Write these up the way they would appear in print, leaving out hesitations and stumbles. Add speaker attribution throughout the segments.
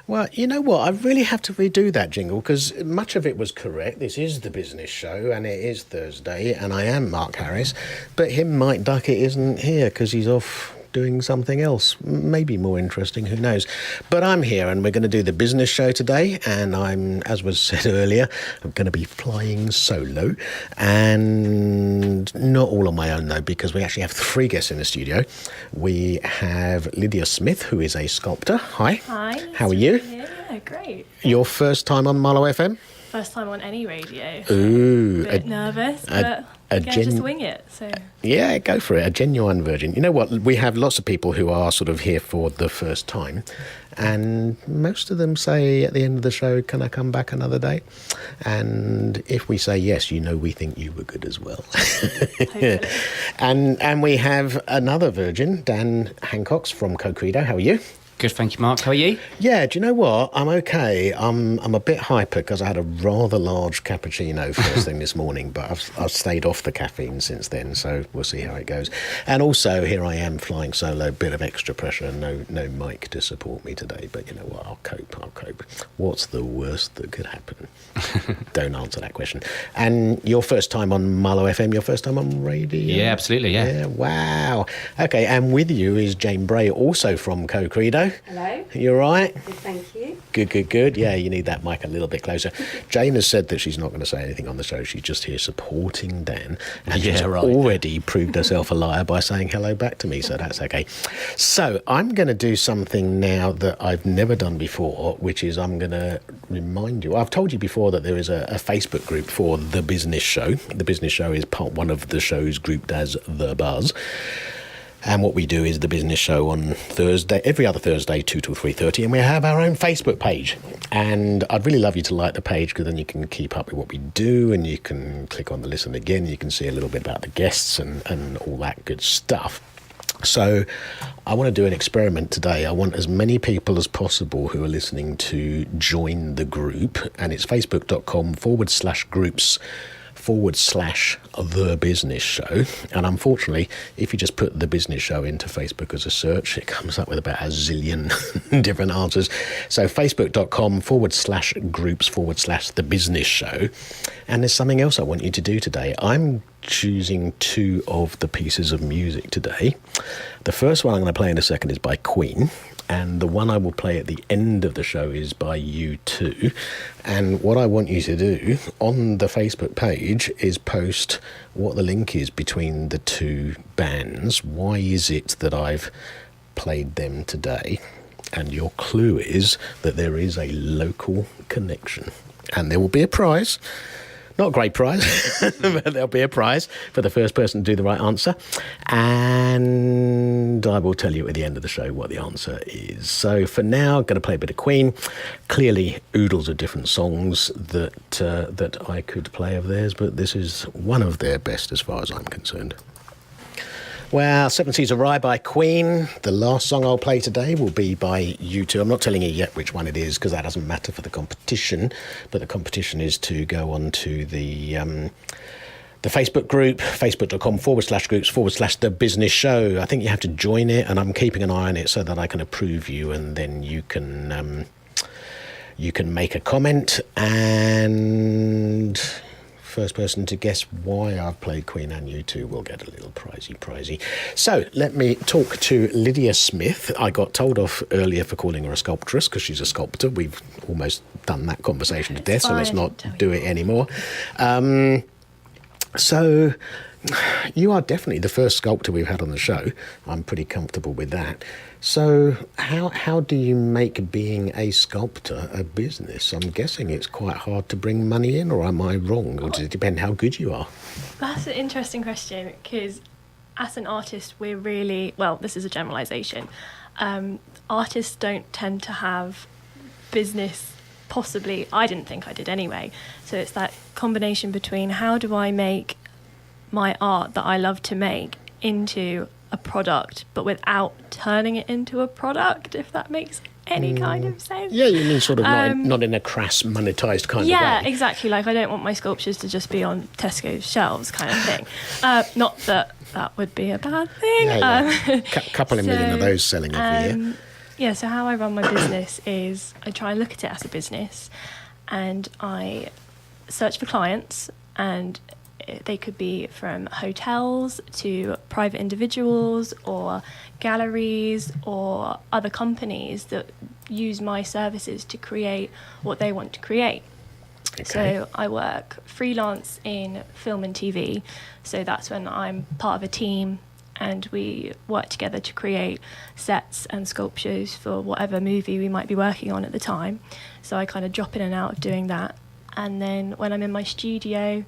Speaker 1: Well, you know what? I really have to redo that jingle because much of it was correct. This is the business show and it is Thursday and I am Mark Harris, but him, Mike Duckett, isn't here because he's off doing something else, maybe more interesting, who knows. But I'm here and we're going to do the business show today, and I'm, as was said earlier, I'm going to be flying solo, and not all on my own though, because we actually have 3 guests in the studio. We have Lydia Smith, who is a sculptor. Hi.
Speaker 2: Hi.
Speaker 1: How are you?
Speaker 2: Yeah, great.
Speaker 1: Your first time on Marlow FM?
Speaker 2: First time on any radio.
Speaker 1: Ooh.
Speaker 2: A bit nervous, but just wing it. So
Speaker 1: yeah, go for it. A genuine virgin. You know what? We have lots of people who are sort of here for the first time, and most of them say at the end of the show, "Can I come back another day?" And if we say yes, you know we think you were good as well. And we have another virgin, Dan Hancock's from CoCredo. How are you?
Speaker 3: Good, thank you, Mark. How are you?
Speaker 1: Yeah, do you know what? I'm okay. I'm a bit hyper because I had a rather large cappuccino first thing this morning, but I've stayed off the caffeine since then, so we'll see how it goes. And also, here I am flying solo, bit of extra pressure, no Mike to support me today, but you know what? I'll cope. What's the worst that could happen? Don't answer that question. And your first time on Marlow FM, your first time on radio?
Speaker 3: Yeah, absolutely, yeah.
Speaker 1: Wow. Okay, and with you is Jane Bray, also from CoCredo.
Speaker 4: Hello.
Speaker 1: You all right?
Speaker 4: Good, thank you.
Speaker 1: Good. Yeah, you need that mic a little bit closer. Jane has said that she's not going to say anything on the show. She's just here supporting Dan. And she's already proved herself a liar by saying hello back to me, so that's okay. So I'm going to do something now that I've never done before, which is I'm going to remind you. I've told you before that there is a Facebook group for The Business Show. The Business Show is part one of the shows grouped as The Buzz. And what we do is the business show on Thursday, every other Thursday, 2 till 3:30, and we have our own Facebook page. And I'd really love you to like the page because then you can keep up with what we do and you can click on the listen again. You can see a little bit about the guests and all that good stuff. So I want to do an experiment today. I want as many people as possible who are listening to join the group, and it's facebook.com/groups/The Business Show. And unfortunately, if you just put The Business Show into Facebook as a search, it comes up with about a zillion different answers. So facebook.com/groups/The Business Show. And there's something else I want you to do today. I'm choosing 2 of the pieces of music today. The first one I'm going to play in a second is by Queen. And the one I will play at the end of the show is by U2. And what I want you to do on the Facebook page is post what the link is between the 2 bands. Why is it that I've played them today? And your clue is that there is a local connection. And there will be a prize. Not a great prize, but there'll be a prize for the first person to do the right answer. And I will tell you at the end of the show what the answer is. So for now, I'm going to play a bit of Queen. Clearly, oodles of different songs that I could play of theirs, but this is one of their best as far as I'm concerned. Well, 7 Seas of Rye by Queen. The last song I'll play today will be by U2. I'm not telling you yet which one it is because that doesn't matter for the competition, but the competition is to go on to the Facebook group, facebook.com/groups/The Business Show. I think you have to join it, and I'm keeping an eye on it so that I can approve you, and then you can make a comment, and first person to guess why I've played Queen and U2 will get a little pricey. So let me talk to Lydia Smith. I got told off earlier for calling her a sculptress because she's a sculptor. We've almost done that conversation to death, so let's not do it anymore. So you are definitely the first sculptor we've had on the show. I'm pretty comfortable with that. So how do you make being a sculptor a business? I'm guessing it's quite hard to bring money in, or am I wrong? Or does it depend how good you are?
Speaker 2: that's an interesting question because as an artist, we're really, well, this is a generalisation. Artists don't tend to have business. Possibly, I didn't think I did anyway. So it's that combination between how do I make my art that I love to make into a product, but without turning it into a product, if that makes any kind of sense.
Speaker 1: Yeah, you mean sort of not in a crass monetised kind of way.
Speaker 2: Yeah, exactly. Like I don't want my sculptures to just be on Tesco's shelves kind of thing. Not that would be a bad thing.
Speaker 1: Couple of million of those selling every year.
Speaker 2: Yeah, so how I run my business is I try and look at it as a business, and I search for clients, and they could be from hotels to private individuals or galleries or other companies that use my services to create what they want to create.
Speaker 1: Okay.
Speaker 2: So I work freelance in film and TV, so that's when I'm part of a team and we work together to create sets and sculptures for whatever movie we might be working on at the time. So I kind of drop in and out of doing that. And then when I'm in my studio,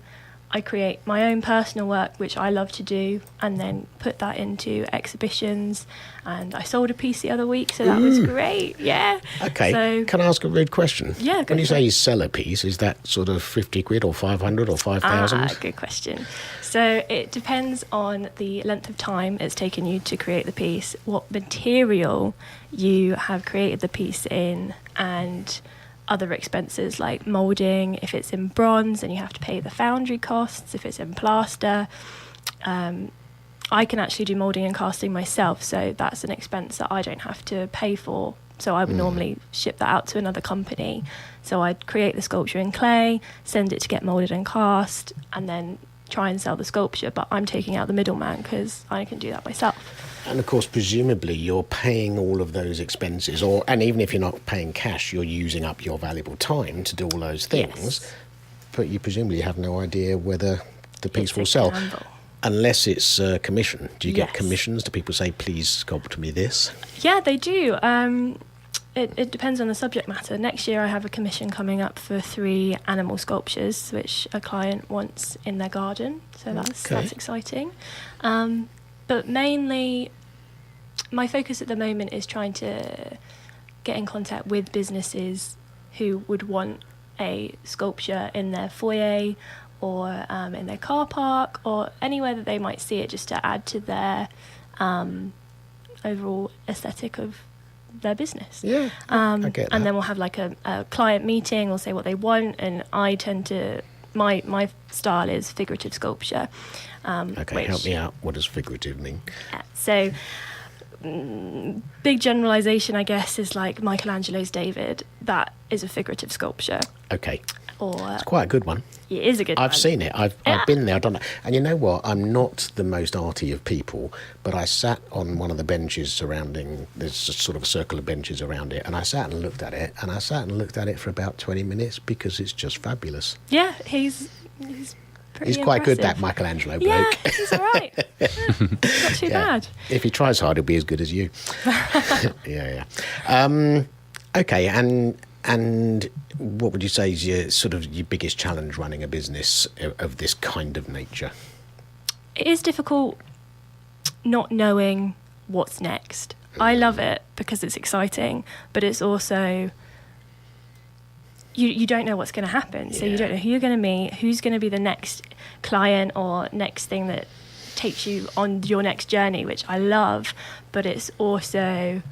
Speaker 2: I create my own personal work, which I love to do, and then put that into exhibitions. And I sold a piece the other week, so that was great. Yeah.
Speaker 1: Okay.
Speaker 2: So,
Speaker 1: can I ask a rude question?
Speaker 2: Yeah.
Speaker 1: When you say you sell a piece, is that sort of 50 quid or 500 or 5,000?
Speaker 2: Good question. So it depends on the length of time it's taken you to create the piece, what material you have created the piece in, and other expenses like moulding. If it's in bronze, then you have to pay the foundry costs. If it's in plaster, I can actually do moulding and casting myself, so that's an expense that I don't have to pay for. So I would normally ship that out to another company. So I'd create the sculpture in clay, send it to get moulded and cast, and then try and sell the sculpture. But I'm taking out the middleman because I can do that myself.
Speaker 1: And of course, presumably you're paying all of those expenses, and even if you're not paying cash, you're using up your valuable time to do all those things.
Speaker 2: Yes.
Speaker 1: But you presumably have no idea whether the piece
Speaker 2: It's
Speaker 1: will
Speaker 2: a
Speaker 1: sell.
Speaker 2: gamble.
Speaker 1: Unless it's commission. Do you get
Speaker 2: Yes.
Speaker 1: commissions? Do people say, please sculpt me this?
Speaker 2: Yeah, they do. It depends on the subject matter. Next year I have a commission coming up for 3 animal sculptures, which a client wants in their garden. So that's exciting. But mainly, my focus at the moment is trying to get in contact with businesses who would want a sculpture in their foyer or in their car park or anywhere that they might see it, just to add to their overall aesthetic of their business.
Speaker 1: Yeah, I get that.
Speaker 2: And then we'll have like a client meeting, we'll say what they want, and I tend to, my style is figurative sculpture.
Speaker 1: Okay, help me out. What does figurative mean?
Speaker 2: So, big generalisation, I guess, is like Michelangelo's David. That is a figurative sculpture.
Speaker 1: Okay.
Speaker 2: Or
Speaker 1: It's quite a good one.
Speaker 2: it is a good one.
Speaker 1: I've seen it. I've been there, I've done that. And you know what? I'm not the most arty of people, but I sat on one of the benches surrounding, there's a sort of a circle of benches around it, and I sat and looked at it, for about 20 minutes because it's just fabulous.
Speaker 2: Yeah, he's pretty
Speaker 1: He's quite good, that
Speaker 2: impressive.
Speaker 1: Michelangelo bloke.
Speaker 2: Yeah, he's all right. Not too bad.
Speaker 1: If he tries hard, he'll be as good as you. Yeah. Okay, and what would you say is your biggest challenge running a business of this kind of nature?
Speaker 2: It is difficult not knowing what's next. I love it because it's exciting, but it's also you don't know what's going to happen. So you don't know who you're going to meet, who's going to be the next client or next thing that takes you on your next journey, which I love. But it's also,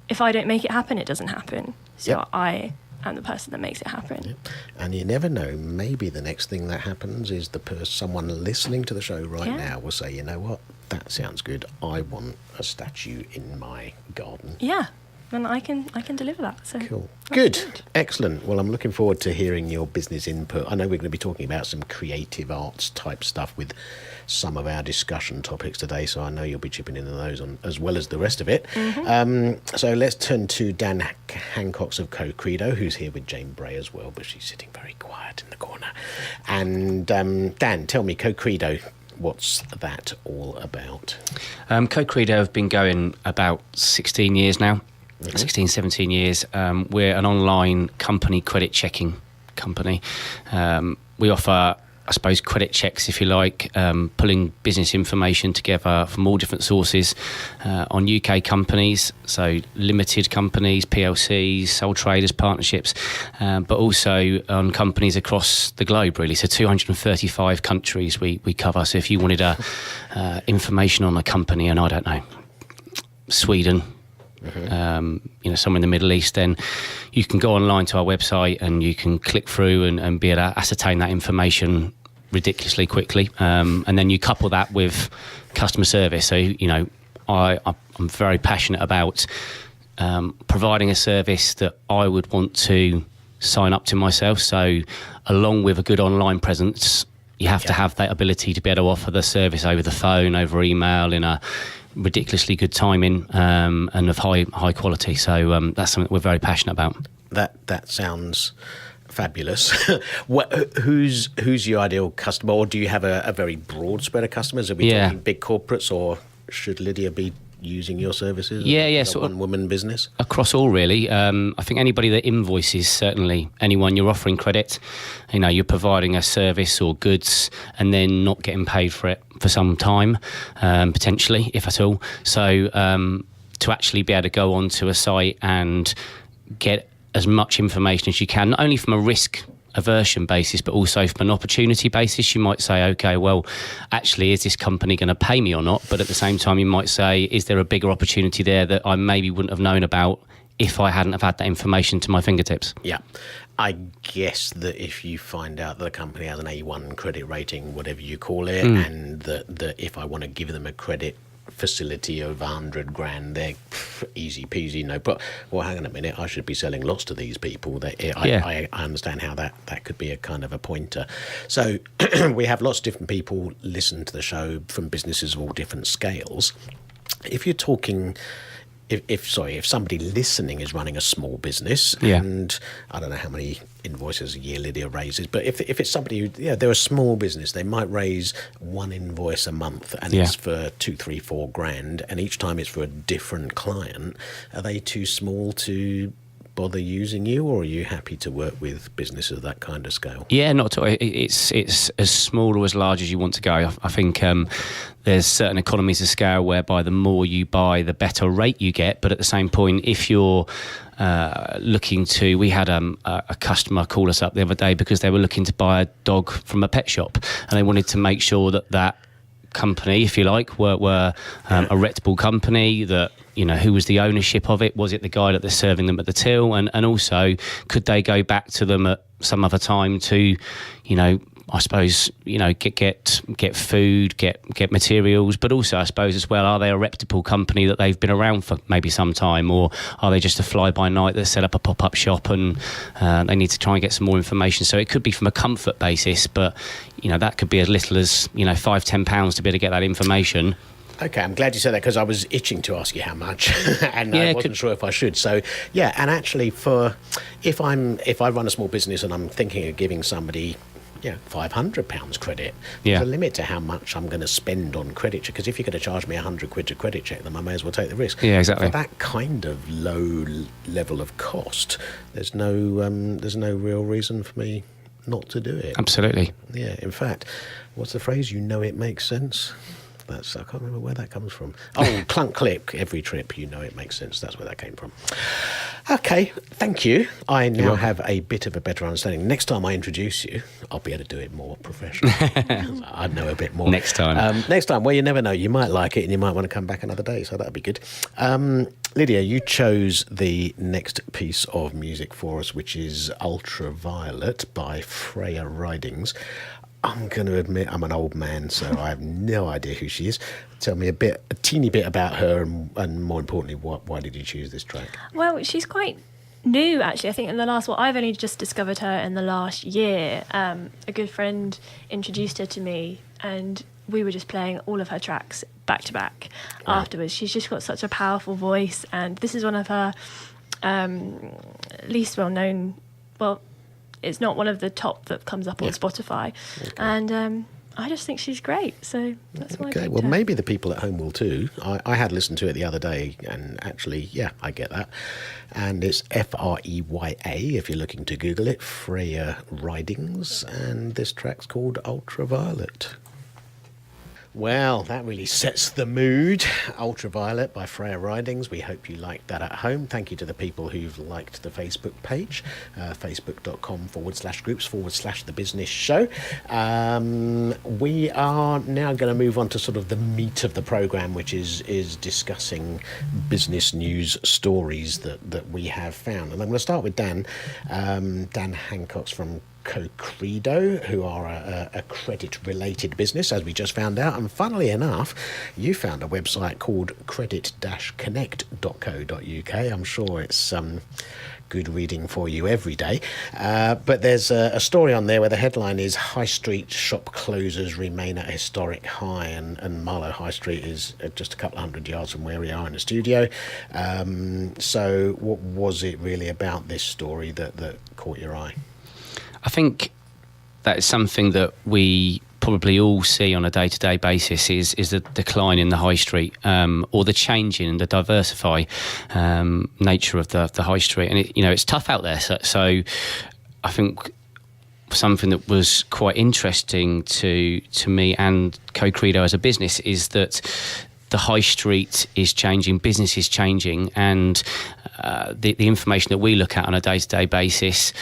Speaker 2: if I don't make it happen, it doesn't happen. So I am the person that makes it happen.
Speaker 1: Yep. And you never know, maybe the next thing that happens is someone listening to the show right now will say, you know what, that sounds good. I want a statue in my garden.
Speaker 2: Yeah. And I can deliver that. So
Speaker 1: Cool. Good. Excellent. Well, I'm looking forward to hearing your business input. I know we're going to be talking about some creative arts type stuff with some of our discussion topics today, so I know you'll be chipping in on those as well as the rest of it. So let's turn to Dan Hancox of CoCredo, who's here with Jane Bray as well, but she's sitting very quiet in the corner. And Dan, tell me, CoCredo, what's that all about?
Speaker 3: CoCredo have been going about 16 years now. 16, 17 years. We're an online company, credit checking company. We offer, I suppose, credit checks, if you like, pulling business information together from all different sources on UK companies, so limited companies, PLCs, sole traders, partnerships, but also on companies across the globe, really. So 235 countries we cover. So if you wanted information on a company, and I don't know, Sweden, somewhere in the Middle East, then you can go online to our website and you can click through and be able to ascertain that information ridiculously quickly. And then you couple that with customer service. So, I'm very passionate about providing a service that I would want to sign up to myself. So along with a good online presence, you have to have that ability to be able to offer the service over the phone, over email, in a ridiculously good timing, and of high quality. So that's something that we're very passionate about.
Speaker 1: That sounds fabulous. Who's your ideal customer, or do you have a very broad spread of customers? Are we talking big corporates, or should Lydia be using your services?
Speaker 3: Sort of
Speaker 1: one-woman business?
Speaker 3: Across all, really. I think anybody that invoices, certainly anyone you're offering credit, you're providing a service or goods and then not getting paid for it for some time, potentially, if at all. So to actually be able to go onto a site and get as much information as you can, not only from a risk aversion basis, but also from an opportunity basis. You might say, okay, well, actually, is this company going to pay me or not? But at the same time, you might say, is there a bigger opportunity there that I maybe wouldn't have known about if I hadn't have had that information to my fingertips?
Speaker 1: Yeah. I guess that if you find out that a company has an A1 credit rating, whatever you call it, and that if I want to give them a credit facility of 100 grand, they're easy peasy, no problem. Well, hang on a minute, I should be selling lots to these people. I understand how that could be a kind of a pointer. So we have lots of different people listen to the show from businesses of all different scales. If you're talking, if somebody listening is running a small business, and I don't know how many invoices a year Lydia raises, but if it's somebody who, they're a small business, they might raise one invoice a month, and it's for 2, 3, 4 grand, and each time it's for a different client. Are they too small to bother using you, or are you happy to work with businesses of that kind of scale?
Speaker 3: Yeah, not at all. It's as small or as large as you want to go. I think there's certain economies of scale whereby the more you buy, the better rate you get. But at the same point, if you're looking to, we had a customer call us up the other day because they were looking to buy a dog from a pet shop, and they wanted to make sure that company, if you like, were a reputable company, that who was the ownership of it? Was it the guy that they're serving them at the till? And also, could they go back to them at some other time to, I suppose, get food, get materials, but also, I suppose, as well, are they a reputable company that they've been around for maybe some time, or are they just a fly-by-night that set up a pop-up shop and they need to try and get some more information? So it could be from a comfort basis, but that could be as little as £5-10 to be able to get that information.
Speaker 1: Okay, I'm glad you said that, because I was itching to ask you how much, and I wasn't sure if I should. So, and actually, if I run a small business and I'm thinking of giving somebody £500 credit, there's a limit to how much I'm going to spend on credit check, because if you're going to charge me £100 to credit check them, I may as well take the risk.
Speaker 3: Yeah, exactly.
Speaker 1: For that kind of low level of cost, there's no real reason for me not to do it.
Speaker 3: Absolutely.
Speaker 1: Yeah, in fact, what's the phrase? It makes sense. I can't remember where that comes from. Oh, clunk click, every trip, it makes sense. That's where that came from. Okay, thank you. I now have a bit of a better understanding. Next time I introduce you, I'll be able to do it more professionally. I know a bit more.
Speaker 3: Next time.
Speaker 1: Well, you never know. You might like it and you might want to come back another day, so that'd be good. Lydia, you chose the next piece of music for us, which is Ultraviolet by Freya Ridings. I'm going to admit I'm an old man, so I have no idea who she is. Tell me a teeny bit about her, and more importantly, why did you choose this track?
Speaker 2: Well, she's quite new, actually. I think I've only just discovered her in the last year. A good friend introduced her to me, and we were just playing all of her tracks back to back afterwards. She's just got such a powerful voice, and this is one of her least well-known, it's not one of the top that comes up on Spotify. Okay. And I just think she's great. So that's why I picked her.
Speaker 1: Maybe the people at home will too. I had listened to it the other day, and actually, I get that. And it's Freya, if you're looking to Google it, Freya Ridings. And this track's called Ultraviolet. Well, that really sets the mood. Ultraviolet by Freya Ridings. We hope you liked that at home. Thank you to the people who've liked the Facebook page, facebook.com/groups/The Business Show. We are now going to move on to sort of the meat of the programme, which is discussing business news stories that we have found. And I'm going to start with Dan. Dan Hancock's from CoCredo, who are a credit-related business, as we just found out. And funnily enough, you found a website called credit-connect.co.uk. I'm sure it's good reading for you every day. But there's a story on there where the headline is "High Street Shop Closures Remain at Historic High," and Marlow High Street is just a couple of hundred yards from where we are in the studio. So what was it really about this story that caught your eye?
Speaker 3: I think that is something that we probably all see on a day-to-day basis is the decline in the high street, or the change in the diversify nature of the high street. And it's tough out there. So I think something that was quite interesting to me and CoCredo as a business is that the high street is changing, business is changing, and the information that we look at on a day-to-day basis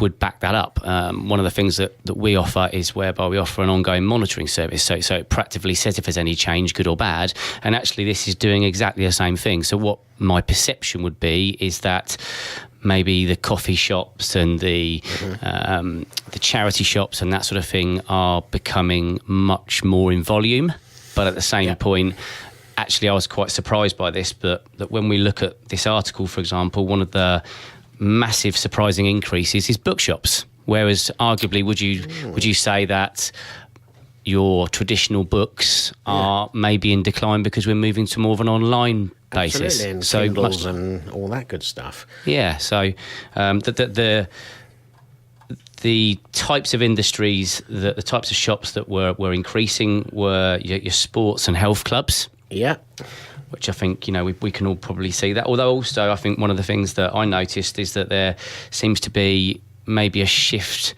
Speaker 3: would back that up. One of the things that we offer is whereby we offer an ongoing monitoring service. So it practically says if there's any change, good or bad. And actually this is doing exactly the same thing. So what my perception would be is that maybe the coffee shops and the charity shops and that sort of thing are becoming much more in volume. But at the same point, actually I was quite surprised by this, but that when we look at this article, for example, one of the massive surprising increases is bookshops, whereas arguably would you say that your traditional books are maybe in decline because we're moving to more of an online basis?
Speaker 1: Absolutely, and so Kindles and all that good stuff.
Speaker 3: Yeah, so the types of industries, the types of shops that were increasing were your sports and health clubs.
Speaker 1: Yeah.
Speaker 3: Which I think, we can all probably see that. Although also I think one of the things that I noticed is that there seems to be maybe a shift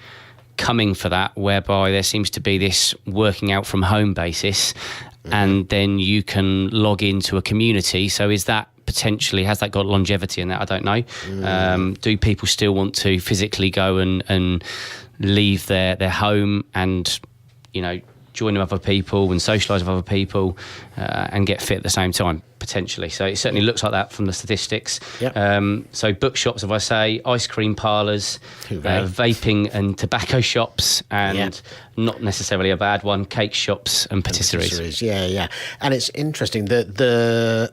Speaker 3: coming for that, whereby there seems to be this working out from home basis, and then you can log into a community. So has that got longevity in that? I don't know. Do people still want to physically go and leave their home and, join with other people and socialise with other people and get fit at the same time, potentially? So it certainly looks like that from the statistics.
Speaker 1: Yep.
Speaker 3: So bookshops, if I say, ice cream parlours, vaping and tobacco shops, and not necessarily a bad one, cake shops and patisseries.
Speaker 1: Yeah. And it's interesting that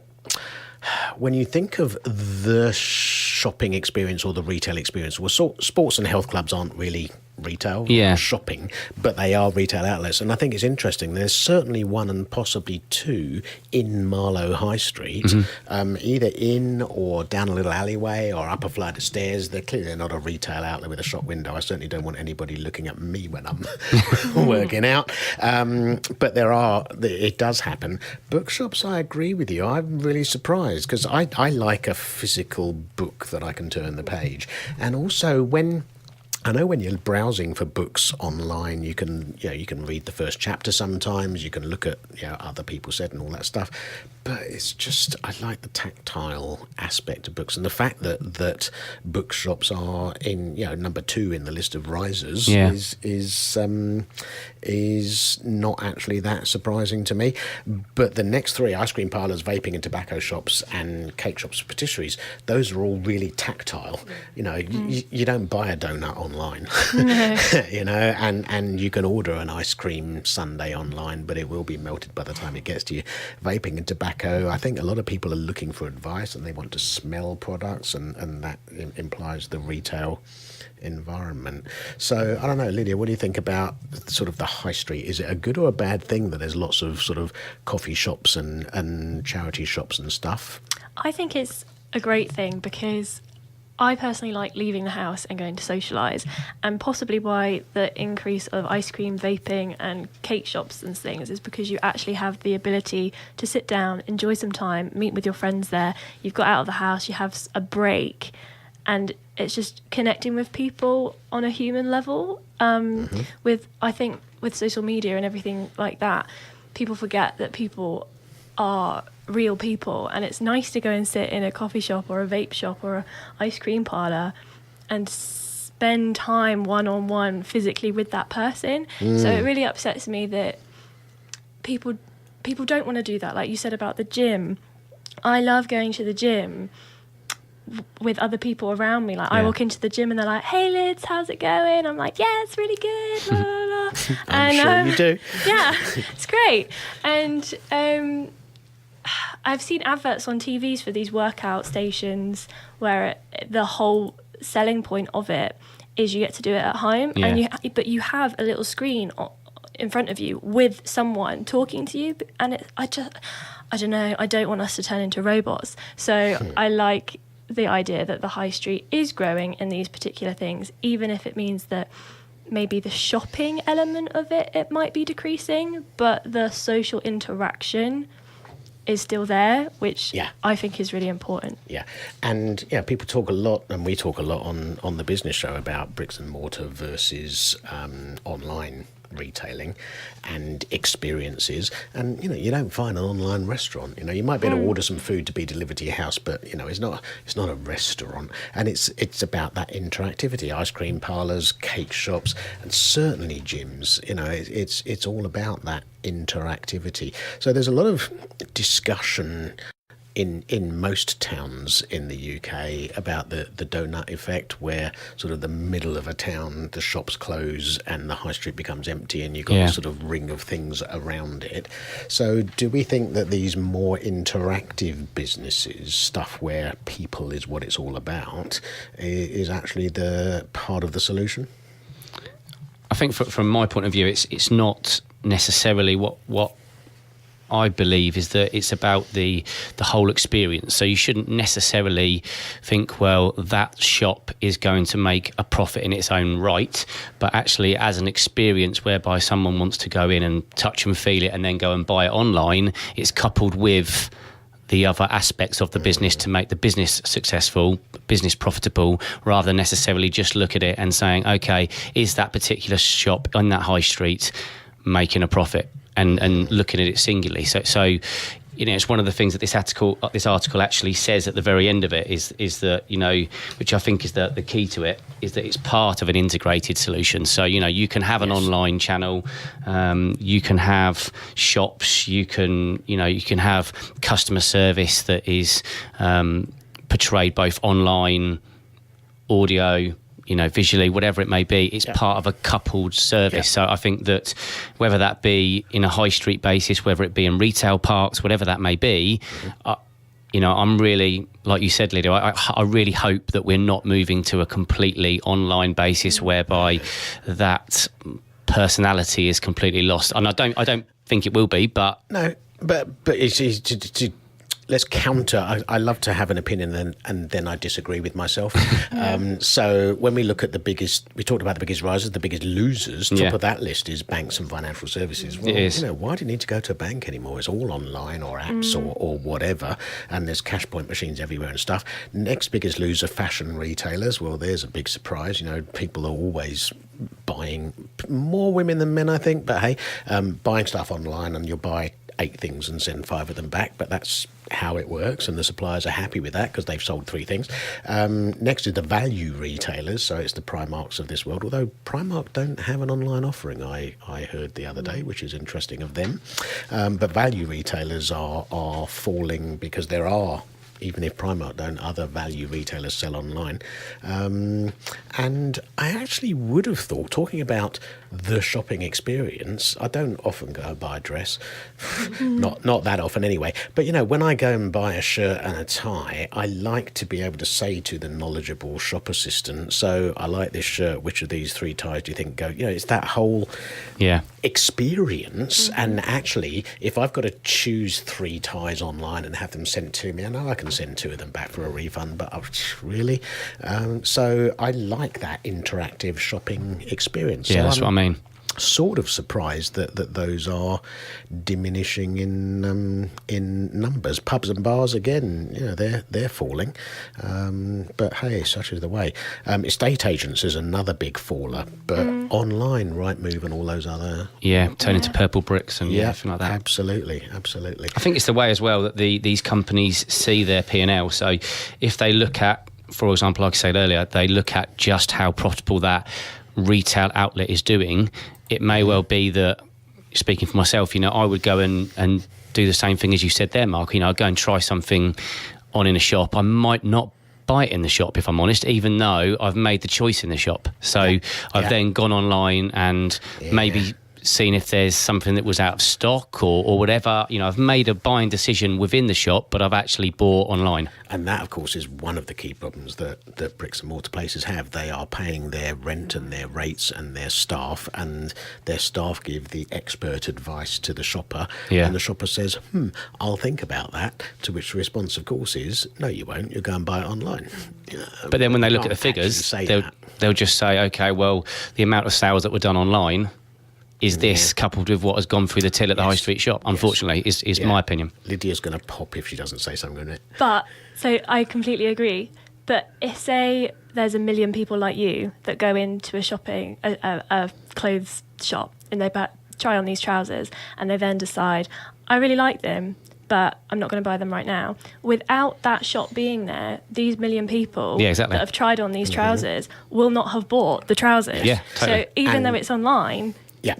Speaker 1: when you think of the shopping experience or the retail experience, well, sports and health clubs aren't really retail or shopping, but they are retail outlets. And I think it's interesting. There's certainly one and possibly two in Marlow High Street, either in or down a little alleyway or up a flight of stairs. They're not a retail outlet with a shop window. I certainly don't want anybody looking at me when I'm working out. But it does happen. Bookshops, I agree with you. I'm really surprised because I like a physical book that I can turn the page. And also when you're browsing for books online, you can read the first chapter sometimes, you can look at other people said and all that stuff. But it's just, I like the tactile aspect of books, and the fact that bookshops are in number 2 in the list of risers is not actually that surprising to me. But the next 3, ice cream parlours, vaping and tobacco shops, and cake shops and patisseries, those are all really tactile. You don't buy a donut online, and you can order an ice cream sundae online, but it will be melted by the time it gets to you. Vaping and tobacco, I think a lot of people are looking for advice and they want to smell products, and that implies the retail environment. So I don't know, Lydia, what do you think about sort of the high street? Is it a good or a bad thing that there's lots of sort of coffee shops and charity shops and stuff?
Speaker 2: I think it's a great thing because I personally like leaving the house and going to socialise, and possibly why the increase of ice cream, vaping and cake shops and things is because you actually have the ability to sit down, enjoy some time, meet with your friends there. You've got out of the house, you have a break, and it's just connecting with people on a human level. I think with social media and everything like that, people forget that people are real people, and it's nice to go and sit in a coffee shop or a vape shop or an ice cream parlour and spend time one-on-one physically with that person. So it really upsets me that people don't want to do that. Like you said about the gym, I love going to the gym, with other people around me. Like I walk into the gym and they're like, "Hey Lids, how's it going?" I'm like, "Yeah, it's really good." La, la, la.
Speaker 1: I'm sure you do.
Speaker 2: Yeah, it's great. And I've seen adverts on TVs for these workout stations where the whole selling point of it is you get to do it at home, but you have a little screen in front of you with someone talking to you, and I don't know, I don't want us to turn into robots. So I like the idea that the high street is growing in these particular things, even if it means that maybe the shopping element of it might be decreasing, but the social interaction is still there, which I think is really important.
Speaker 1: Yeah. And people talk a lot, and we talk a lot on the business show about bricks and mortar versus online retailing and experiences. And you don't find an online restaurant. You might be able to order some food to be delivered to your house, but it's not a restaurant. And it's about that interactivity. Ice cream parlors, cake shops, and certainly gyms. It's all about that interactivity. So there's a lot of discussion in most towns in the UK about the donut effect, where sort of the middle of a town, the shops close and the high street becomes empty, and you've got a sort of ring of things around it. So do we think that these more interactive businesses, stuff where people is what it's all about, is actually the part of the solution?
Speaker 3: I think from my point of view, it's not necessarily what I believe is that it's about the whole experience. So you shouldn't necessarily think, well, that shop is going to make a profit in its own right, but actually as an experience whereby someone wants to go in and touch and feel it and then go and buy it online, it's coupled with the other aspects of the business to make the business successful, business profitable, rather than necessarily just look at it and saying, okay, is that particular shop on that high street making a profit? And looking at it singularly. So it's one of the things that this article actually says at the very end of it is that, which I think is the key to it, is that it's part of an integrated solution. So, you can have an online channel, you can have shops, you can have customer service that is portrayed both online, audio, visually, whatever it may be, it's part of a coupled service. So I think that whether that be in a high street basis, whether it be in retail parks, whatever that may be, I'm really, like you said, Lydia, I really hope that we're not moving to a completely online basis whereby that personality is completely lost. And I don't think it will be, but
Speaker 1: no, but it's let's counter. I love to have an opinion and then I disagree with myself. So when we look at we talked about the biggest risers, the biggest losers. Top of that list is banks and financial services. Well,
Speaker 3: it is.
Speaker 1: Why do you need to go to a bank anymore? It's all online or apps or whatever, and there's cash point machines everywhere and stuff. Next biggest loser, fashion retailers. Well, there's a big surprise. People are always buying, more women than men, I think, but hey, buying stuff online, and you'll buy 8 things and send 5 of them back, but that's how it works, and the suppliers are happy with that because they've sold 3 things. Next is the value retailers, so it's the Primarks of this world, although Primark don't have an online offering, I heard the other day, which is interesting of them. But value retailers are falling because there are, even if Primark don't, other value retailers sell online. And I actually would have thought, talking about the shopping experience, I don't often go and buy a dress, not that often anyway, but when I go and buy a shirt and a tie, I like to be able to say to the knowledgeable shop assistant, so I like this shirt, which of these 3 ties do you think go? It's that whole experience. And actually, if I've got to choose 3 ties online and have them sent to me, I know I can send 2 of them back for a refund, but really? So I like that interactive shopping experience.
Speaker 3: Yeah,
Speaker 1: so
Speaker 3: that's what I mean.
Speaker 1: Sort of surprised that those are diminishing in numbers. Pubs and bars, again, they're falling. But hey, such is the way. Estate agents is another big faller, but online, Rightmove and all those other...
Speaker 3: turn into purple bricks and everything like that.
Speaker 1: Absolutely.
Speaker 3: I think it's the way as well that these companies see their P&L. So if they look at, for example, like I said earlier, they look at just how profitable that retail outlet is doing, it may well be that, speaking for myself, I would go and do the same thing as you said there, Mark. I'd go and try something on in a shop. I might not buy it in the shop, if I'm honest, even though I've made the choice in the shop. So I've then gone online and maybe seen if there's something that was out of stock or whatever. You know, I've made a buying decision within the shop, but I've actually bought online.
Speaker 1: And that, of course, is one of the key problems that bricks and mortar places have. They are paying their rent and their rates and their staff give the expert advice to the shopper.
Speaker 3: Yeah.
Speaker 1: And the shopper says, I'll think about that. To which the response, of course, is, no, you won't. You'll go and buy it online.
Speaker 3: But then when they look at the figures, they'll just say, okay, well, the amount of sales that were done online is this coupled with what has gone through the till at the high street shop, unfortunately, is my opinion.
Speaker 1: Lydia's going to pop if she doesn't say something, isn't it?
Speaker 2: But, so I completely agree. But if, say, there's 1 million people like you that go into a clothes shop and they try on these trousers and they then decide, I really like them, but I'm not going to buy them right now. Without that shop being there, these 1 million people that have tried on these trousers will not have bought the trousers.
Speaker 3: Yeah, totally.
Speaker 2: So even though it's online...
Speaker 1: Yeah,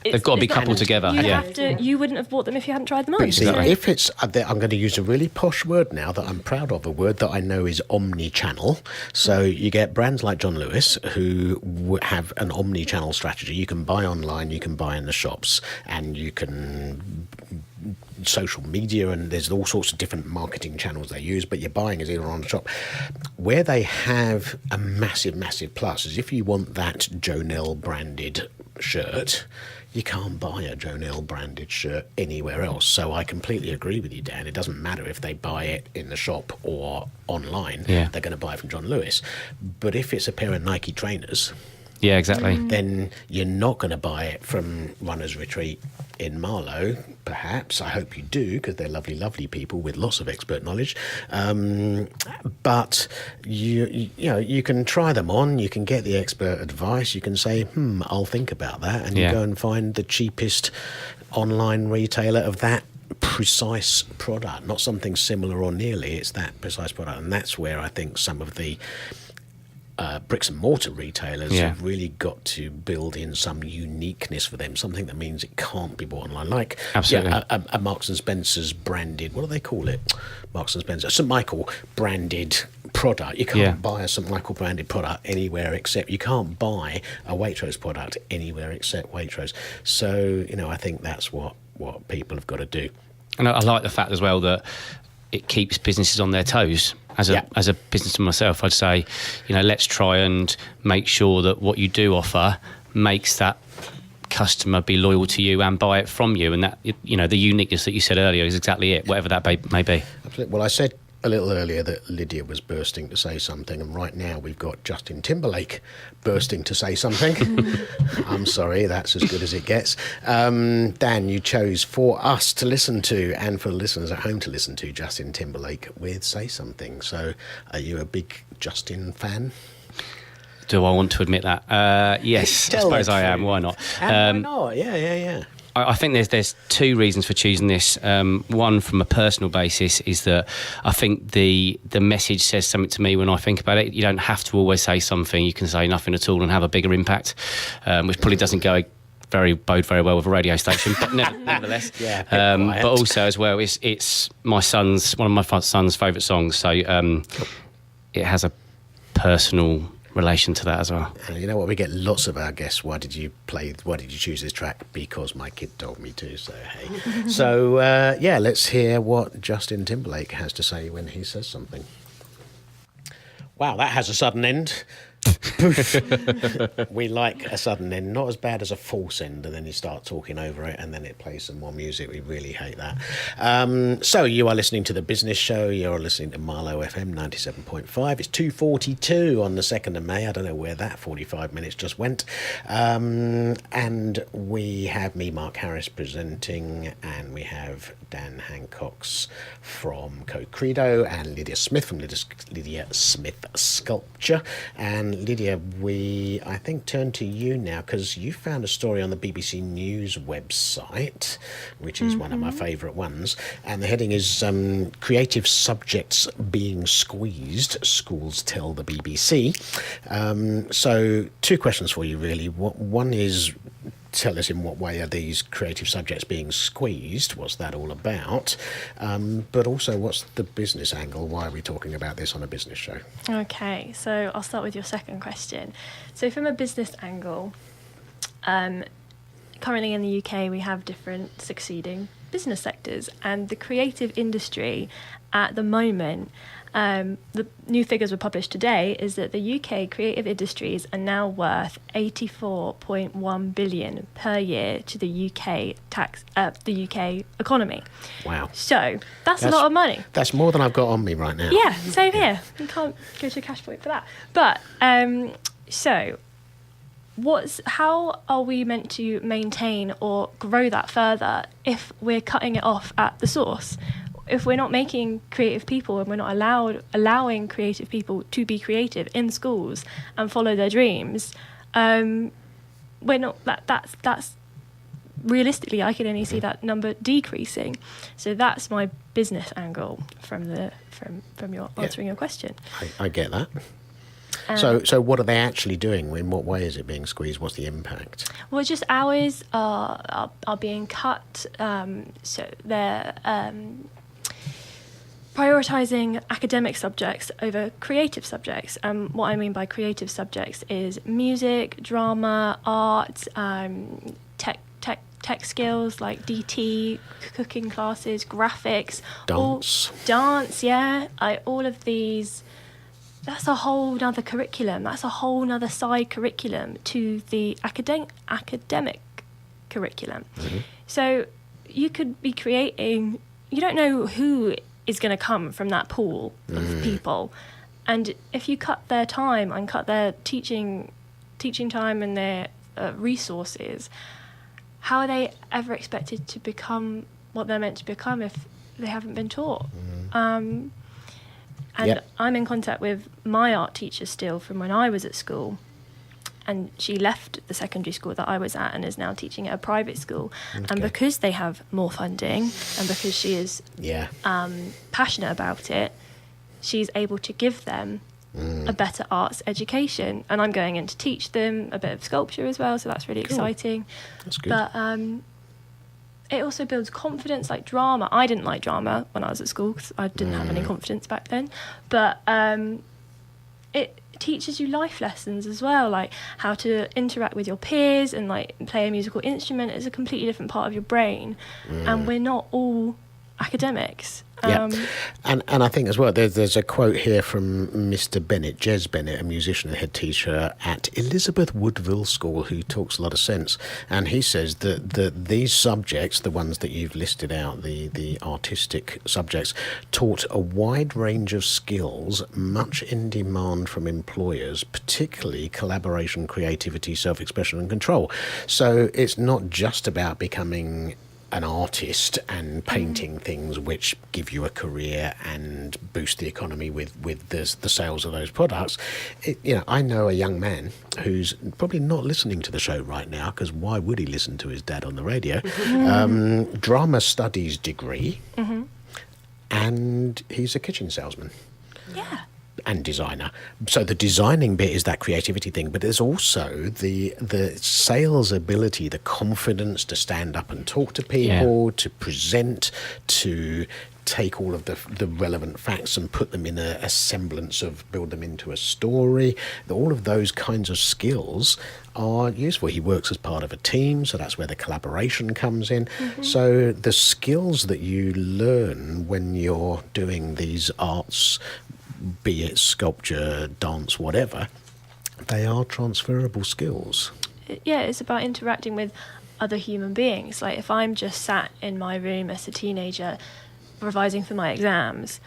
Speaker 3: they've got to be coupled together.
Speaker 2: You wouldn't have bought them if you hadn't tried them on.
Speaker 1: But you see, if it's, I'm going to use a really posh word now that I'm proud of, a word that I know is omni-channel. So you get brands like John Lewis who have an omni-channel strategy. You can buy online, you can buy in the shops, and you can social media, and there's all sorts of different marketing channels they use, but your buying is either on the shop. Where they have a massive, massive plus is if you want that Jonelle branded shirt, you can't buy a Jonelle branded shirt anywhere else. So I completely agree with you, Dan. It doesn't matter if they buy it in the shop or online. They're going to buy it from John Lewis. But if it's a pair of Nike trainers,
Speaker 3: yeah, exactly,
Speaker 1: then you're not going to buy it from Runner's Retreat in Marlow, perhaps. I hope you do, because they're lovely, lovely people with lots of expert knowledge. But you can try them on. You can get the expert advice. You can say, I'll think about that, and you go and find the cheapest online retailer of that precise product, not something similar or nearly. It's that precise product, and that's where I think some of the bricks and mortar retailers have really got to build in some uniqueness for them, something that means it can't be bought online. Like a Marks and Spencer's branded, what do they call it? Marks and Spencer, St Michael branded product. You can't buy a St Michael branded product anywhere except, you can't buy a Waitrose product anywhere except Waitrose. So, I think that's what people have got to do.
Speaker 3: And I like the fact as well that it keeps businesses on their toes. As a businessman myself, I'd say, let's try and make sure that what you do offer makes that customer be loyal to you and buy it from you. And that, the uniqueness that you said earlier is exactly it, whatever that may be.
Speaker 1: Absolutely. Well, I said a little earlier that Lydia was bursting to say something, and right now we've got Justin Timberlake bursting to say something. I'm sorry, that's as good as it gets. Dan, you chose for us to listen to and for listeners at home to listen to Justin Timberlake with Say Something. So are you a big Justin fan?
Speaker 3: Do I want to admit that? Yes, I suppose I am. Why not?
Speaker 1: And why not? Yeah.
Speaker 3: I think there's two reasons for choosing this. One, from a personal basis, is that I think the message says something to me when I think about it. You don't have to always say something. You can say nothing at all and have a bigger impact, which probably doesn't bode very well with a radio station, but nevertheless. But also as well, it's one of my son's favourite songs, so it has a personal relation to that as well.
Speaker 1: You know what, we get lots of our guests, why did you choose this track? Because my kid told me to, so hey. So let's hear what Justin Timberlake has to say when he says something. Wow, that has a sudden end. We like a sudden end, not as bad as a false end, and then you start talking over it and then it plays some more music. We really hate that. So you are listening to The Business Show. You're listening to Marlow FM 97.5. It's 2:42 on the 2nd of May. I don't know where that 45 minutes just went. And we have me, Mark Harris, presenting, and we have Dan Hancock's from CoCredo and Lydia Smith from Lydia Smith Sculpture. And Lydia, we, I think, turn to you now because you found a story on the BBC News website, which is one of my favourite ones. And the heading is Creative Subjects Being Squeezed, Schools Tell the BBC. So two questions for you, really. One is, tell us in what way are these creative subjects being squeezed? What's that all about? But also, what's the business angle? Why are we talking about this on a business show?
Speaker 2: Okay, so I'll start with your second question. So from a business angle, currently in the UK we have different succeeding business sectors, and the creative industry at the moment, the new figures were published today, is that the UK creative industries are now worth 84.1 billion per year to the UK economy.
Speaker 1: Wow.
Speaker 2: So that's a lot of money.
Speaker 1: That's more than I've got on me right now.
Speaker 2: Yeah, same here. You can't go to a cash point for that. But so how are we meant to maintain or grow that further if we're cutting it off at the source? If we're not making creative people, and we're not allowing creative people to be creative in schools and follow their dreams, we're not. That's realistically, I can only see that number decreasing. So that's my business angle from your answering your question.
Speaker 1: I get that. So what are they actually doing? In what way is it being squeezed? What's the impact?
Speaker 2: Well, just hours are being cut. So they're prioritising academic subjects over creative subjects. What I mean by creative subjects is music, drama, art, tech skills like DT, cooking classes, graphics, dance. Yeah, all of these. That's a whole nother curriculum. That's a whole nother side curriculum to the academic curriculum. Mm-hmm. So you could be creating. You don't know who is going to come from that pool of people, and if you cut their time and cut their teaching time and their resources, how are they ever expected to become what they're meant to become if they haven't been taught? And I'm in contact with my art teacher still from when I was at school, and she left the secondary school that I was at and is now teaching at a private school. Okay. And because they have more funding and because she is passionate about it, she's able to give them a better arts education. And I'm going in to teach them a bit of sculpture as well, so that's really exciting.
Speaker 1: That's good.
Speaker 2: But it also builds confidence, like drama. I didn't like drama when I was at school because I didn't have any confidence back then. But it teaches you life lessons as well, like how to interact with your peers and like play a musical instrument is a completely different part of your brain. And we're not all academics.
Speaker 1: And I think as well, there's a quote here from Mr. Bennett, Jez Bennett, a musician and head teacher at Elizabeth Woodville School, who talks a lot of sense. And he says that these subjects, the ones that you've listed out, the artistic subjects, taught a wide range of skills, much in demand from employers, particularly collaboration, creativity, self-expression and control. So it's not just about becoming an artist and painting things which give you a career and boost the economy with the sales of those products. I know a young man who's probably not listening to the show right now, because why would he listen to his dad on the radio? Drama studies degree, and he's a kitchen salesman.
Speaker 2: Yeah.
Speaker 1: And designer. So the designing bit is that creativity thing, but there's also the sales ability, the confidence to stand up and talk to people, to present, to take all of the relevant facts and put them in a semblance of, build them into a story. All of those kinds of skills are useful. He works as part of a team, so that's where the collaboration comes in. So the skills that you learn when you're doing these arts, be it sculpture, dance, whatever, they are transferable skills.
Speaker 2: Yeah, it's about interacting with other human beings. Like if I'm just sat in my room as a teenager revising for my exams,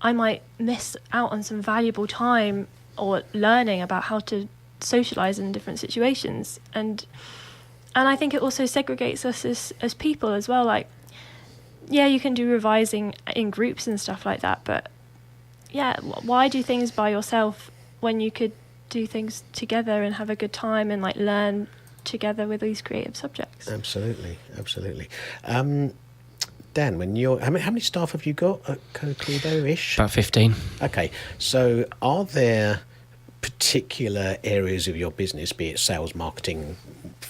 Speaker 2: I might miss out on some valuable time or learning about how to socialise in different situations. And I think it also segregates us as people as well. Like, yeah, you can do revising in groups and stuff like that, but yeah, why do things by yourself when you could do things together and have a good time and like learn together with these creative subjects?
Speaker 1: Absolutely. Dan, when you're how many staff have you got at CoCredo-ish?
Speaker 3: About 15.
Speaker 1: Okay, so are there particular areas of your business, be it sales, marketing,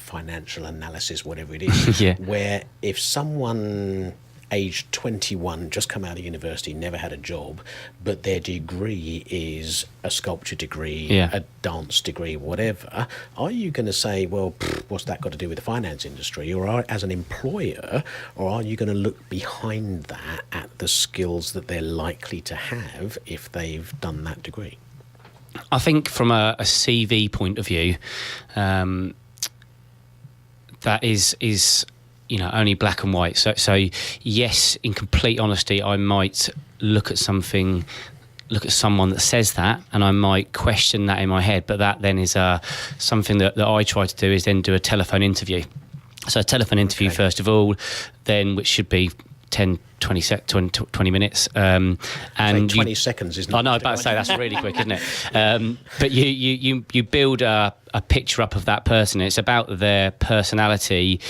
Speaker 1: financial analysis, whatever it is, where if someone aged 21, just come out of university, never had a job, but their degree is a sculpture degree, a dance degree, whatever, are you going to say, well, what's that got to do with the finance industry? Or as an employer, or are you going to look behind that at the skills that they're likely to have if they've done that degree?
Speaker 3: I think from a CV point of view, that is only black and white. So yes, in complete honesty, I might look at someone that says that, and I might question that in my head. But that then is something that I try to do, is then do a telephone interview. So a telephone interview first of all, then which should be 10, 20 minutes. And
Speaker 1: 20 seconds is not.
Speaker 3: I know, I was about to say that's really quick, isn't it? But you build a picture up of that person. It's about their personality.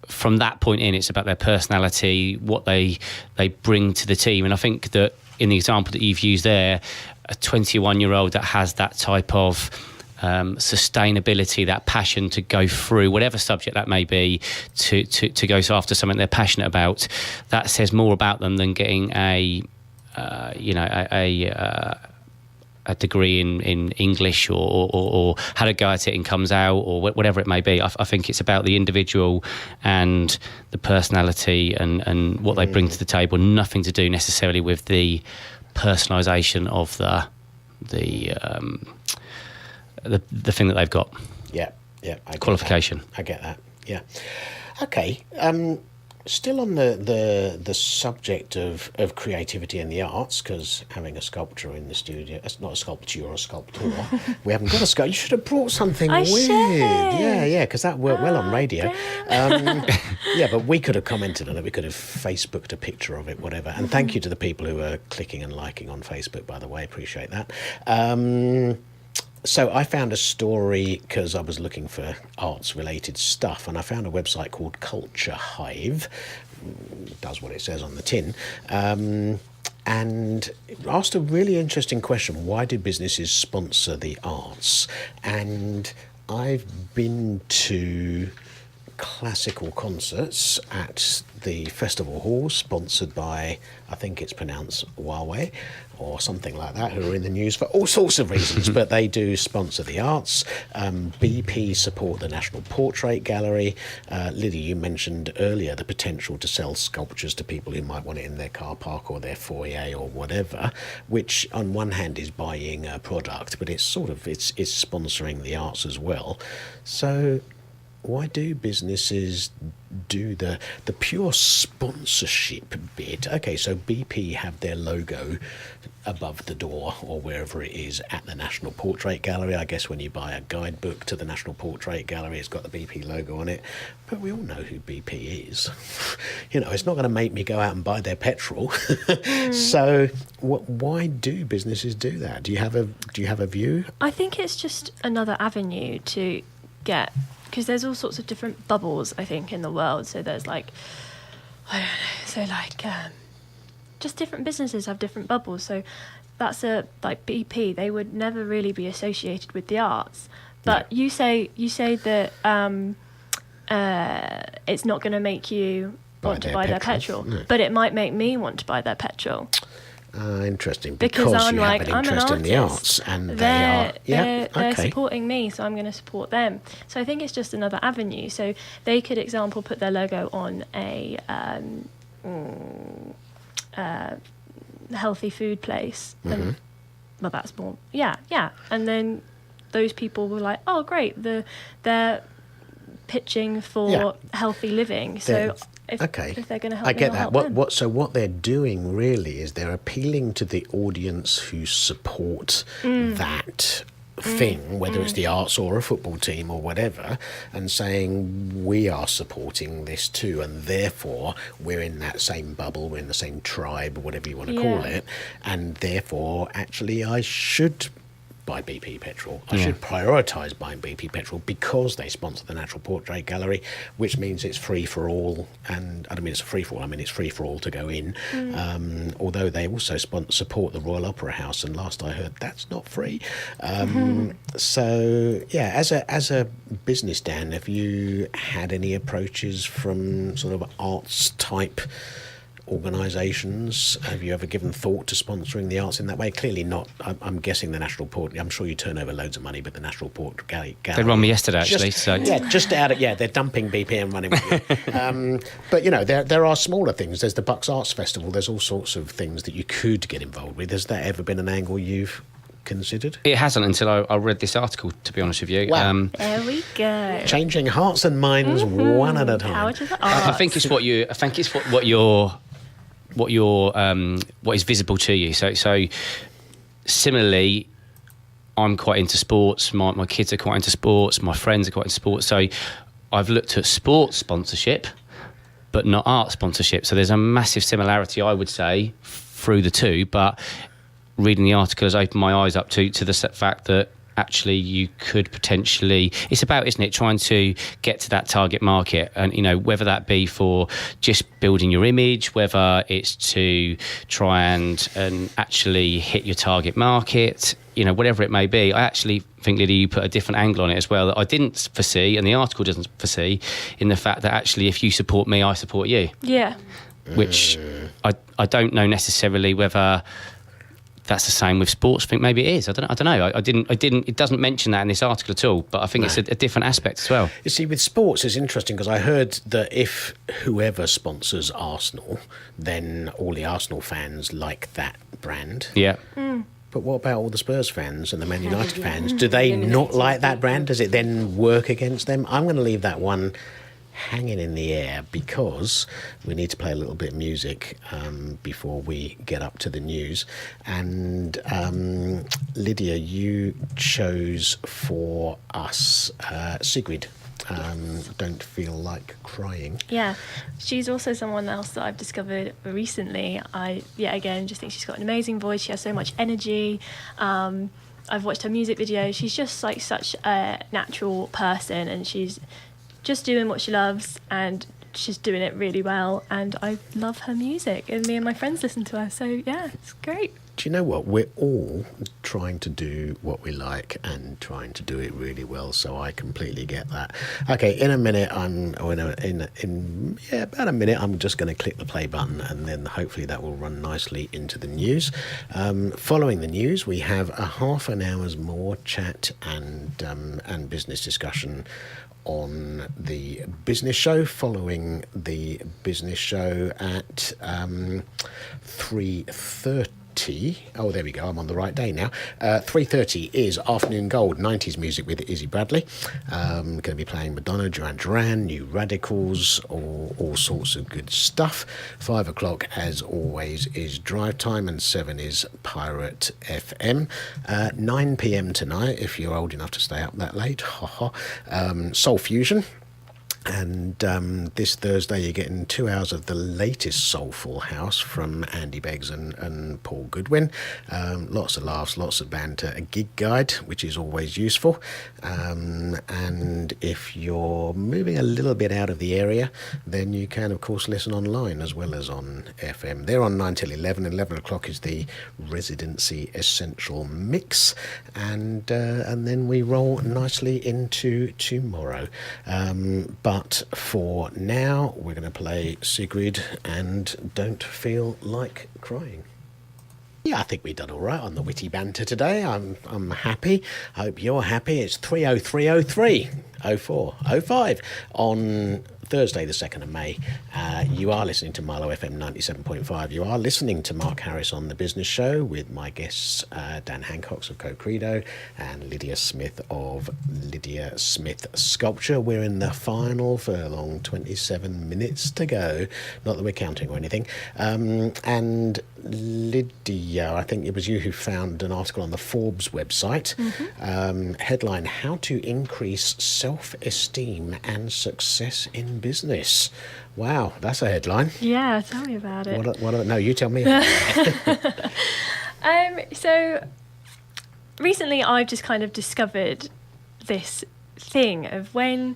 Speaker 3: From that point in, it's about their personality, what they bring to the team. And I think that in the example that you've used there, a 21-year-old that has that type of sustainability, that passion to go through whatever subject that may be, to go after something they're passionate about, that says more about them than getting a degree in English or how to go at it and comes out, or whatever it may be. I think it's about the individual and the personality and what they bring to the table, nothing to do necessarily with the personalisation of the thing that they've got. Qualification.
Speaker 1: I get that. Yeah. Okay. Still on the subject of creativity and the arts, because having a sculptor in the studio, it's not a sculpture, you're a sculptor. We haven't got a sculptor. You should have brought something weird. Yeah, because that worked well on radio. But we could have commented on it. We could have Facebooked a picture of it, whatever. And thank you to the people who are clicking and liking on Facebook, by the way. Appreciate that. So I found a story because I was looking for arts-related stuff, and I found a website called Culture Hive. It does what it says on the tin. And it asked a really interesting question. Why do businesses sponsor the arts? And I've been to classical concerts at the festival hall, sponsored by, I think it's pronounced Huawei or something like that, who are in the news for all sorts of reasons, but they do sponsor the arts. BP support the National Portrait Gallery. Lydia, you mentioned earlier the potential to sell sculptures to people who might want it in their car park or their foyer or whatever, which on one hand is buying a product, but it's sponsoring the arts as well. So why do businesses do the pure sponsorship bit? Okay, so BP have their logo above the door or wherever it is at the National Portrait Gallery. I guess when you buy a guidebook to the National Portrait Gallery, it's got the BP logo on it. But we all know who BP is. It's not going to make me go out and buy their petrol. So why do businesses do that? Do you have a view?
Speaker 2: I think it's just another avenue to get, because there's all sorts of different bubbles, I think, in the world. So there's just different businesses have different bubbles. So that's like BP, they would never really be associated with the arts. But you say that it's not going to make you want to buy their petrol. No. But it might make me want to buy their petrol.
Speaker 1: Interesting, because I'm you have an interest in the arts, and
Speaker 2: they're supporting me, so I'm going to support them. So I think it's just another avenue. So they could, example, put their logo on a healthy food place. And, well, that's more, and then those people were like, oh, great, they're pitching for healthy living. So if they're going to help,
Speaker 1: I get that.
Speaker 2: Help them.
Speaker 1: So what they're doing really is they're appealing to the audience who support that thing, whether it's the arts or a football team or whatever, and saying we are supporting this too, and therefore we're in that same bubble, we're in the same tribe, whatever you want to call it, and therefore actually I should buy BP petrol. I should prioritise buying BP petrol because they sponsor the Natural Portrait Gallery, which means it's free for all. And I don't mean it's a free for all, I mean it's free for all to go in. Although they also support the Royal Opera House, and last I heard that's not free. So yeah, as a business, Dan, have you had any approaches from sort of arts type organisations? Have you ever given thought to sponsoring the arts in that way? Clearly not. I'm guessing the National Port. I'm sure you turn over loads of money, but the National Port Gallery.
Speaker 3: They run me yesterday, actually.
Speaker 1: They're dumping BP and running with you. But you know, there are smaller things. There's the Bucks Arts Festival. There's all sorts of things that you could get involved with. Has that ever been an angle you've considered?
Speaker 3: It hasn't until I read this article, to be honest with you.
Speaker 1: Wow.
Speaker 2: There we go.
Speaker 1: Changing hearts and minds one at a time.
Speaker 2: Power to the
Speaker 3: I
Speaker 2: arts.
Speaker 3: think it's what is visible to you. So similarly, I'm quite into sports. My kids are quite into sports. My friends are quite into sports. So I've looked at sports sponsorship, but not art sponsorship. So there's a massive similarity, I would say, through the two. But reading the article has opened my eyes up to the fact that actually you could potentially, it's about, isn't it, trying to get to that target market, and you know, whether that be for just building your image, whether it's to try and actually hit your target market, you know, whatever it may be. I actually think, Lydia, you put a different angle on it as well that I didn't foresee, and the article doesn't foresee, in the fact that actually if you support me, I support you.
Speaker 2: Yeah.
Speaker 3: Which I don't know necessarily whether that's the same with sports. I think maybe it is. I don't know. I didn't. It doesn't mention that in this article at all. But I think it's a different aspect as well.
Speaker 1: You see, with sports, it's interesting because I heard that if whoever sponsors Arsenal, then all the Arsenal fans like that brand.
Speaker 3: Yeah.
Speaker 1: But what about all the Spurs fans and the Man United fans? Do they not like that brand? Does it then work against them? I'm going to leave that one hanging in the air because we need to play a little bit of music before we get up to the news. And Lydia, you chose for us Sigrid. Don't feel like crying.
Speaker 2: Yeah, she's also someone else that I've discovered recently. Again, just think she's got an amazing voice. She has so much energy. I've watched her music videos. She's just like such a natural person, and she's just doing what she loves, and she's doing it really well. And I love her music, and me and my friends listen to her. So yeah, it's great.
Speaker 1: Do you know what? We're all trying to do what we like and trying to do it really well. So I completely get that. Okay, in a minute, about a minute, I'm just going to click the play button, and then hopefully that will run nicely into the news. Following the news, we have a half an hour's more chat and business discussion on the business show. Following the business show at 3:30. Oh, there we go. I'm on the right day now. 3:30 is Afternoon Gold, 90s music with Izzy Bradley. Going to be playing Madonna, Duran Duran, New Radicals, all sorts of good stuff. 5 o'clock, as always, is Drive Time, and 7 is Pirate FM. 9 p.m. tonight, if you're old enough to stay up that late, Soul Fusion. And this Thursday you're getting 2 hours of the latest Soulful House from Andy Beggs and Paul Goodwin. Lots of laughs, lots of banter, a gig guide, which is always useful. And if you're moving a little bit out of the area, then you can, of course, listen online as well as on FM. They're on 9 till 11. 11 o'clock is the Residency Essential Mix. And then we roll nicely into tomorrow. But for now, we're going to play Sigrid and Don't Feel Like Crying. Yeah, I think we've done all right on the witty banter today. I'm happy. I hope you're happy. It's 30303 04 05 on Thursday, the 2nd of May. You are listening to Marlow FM 97.5. You are listening to Mark Harris on The Business Show with my guests Dan Hancock of CoCredo and Lydia Smith of Lydia Smith Sculpture. We're in the final furlong, 27 minutes to go. Not that we're counting or anything. And Lydia, I think it was you who found an article on the Forbes website. Headline, How to Increase Self-Esteem and Success in Business. Wow, that's a headline.
Speaker 2: Yeah, tell me about it.
Speaker 1: No, you tell me about it.
Speaker 2: So recently I've just kind of discovered this thing of when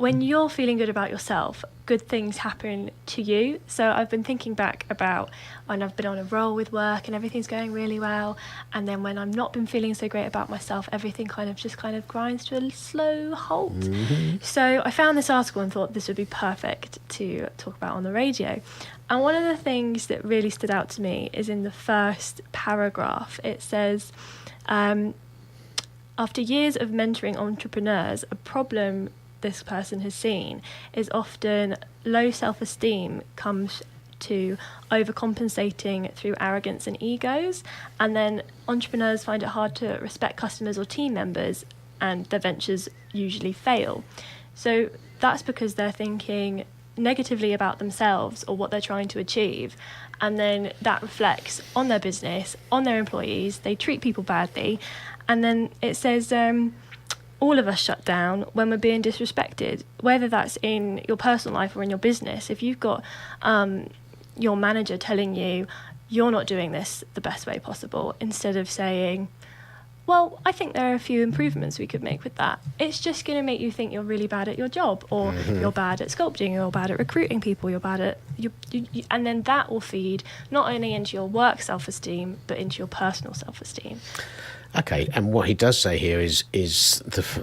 Speaker 2: you're feeling good about yourself, good things happen to you. So I've been thinking back about when I've been on a roll with work and everything's going really well, and then when I've not been feeling so great about myself, everything kind of grinds to a slow halt. So I found this article and thought this would be perfect to talk about on the radio. And one of the things that really stood out to me is in the first paragraph. It says, after years of mentoring entrepreneurs, a problem this person has seen is often low self-esteem comes to overcompensating through arrogance and egos, and then entrepreneurs find it hard to respect customers or team members, and their ventures usually fail. So that's because they're thinking negatively about themselves or what they're trying to achieve, and then that reflects on their business, on their employees. They treat people badly, and then it says all of us shut down when we're being disrespected, whether that's in your personal life or in your business. If you've got your manager telling you you're not doing this the best way possible, instead of saying, well, I think there are a few improvements we could make with that, it's just going to make you think you're really bad at your job, or you're bad at sculpting, you're bad at recruiting people, you're bad at you, and then that will feed not only into your work self-esteem but into your personal self-esteem.
Speaker 1: Okay, and what he does say here is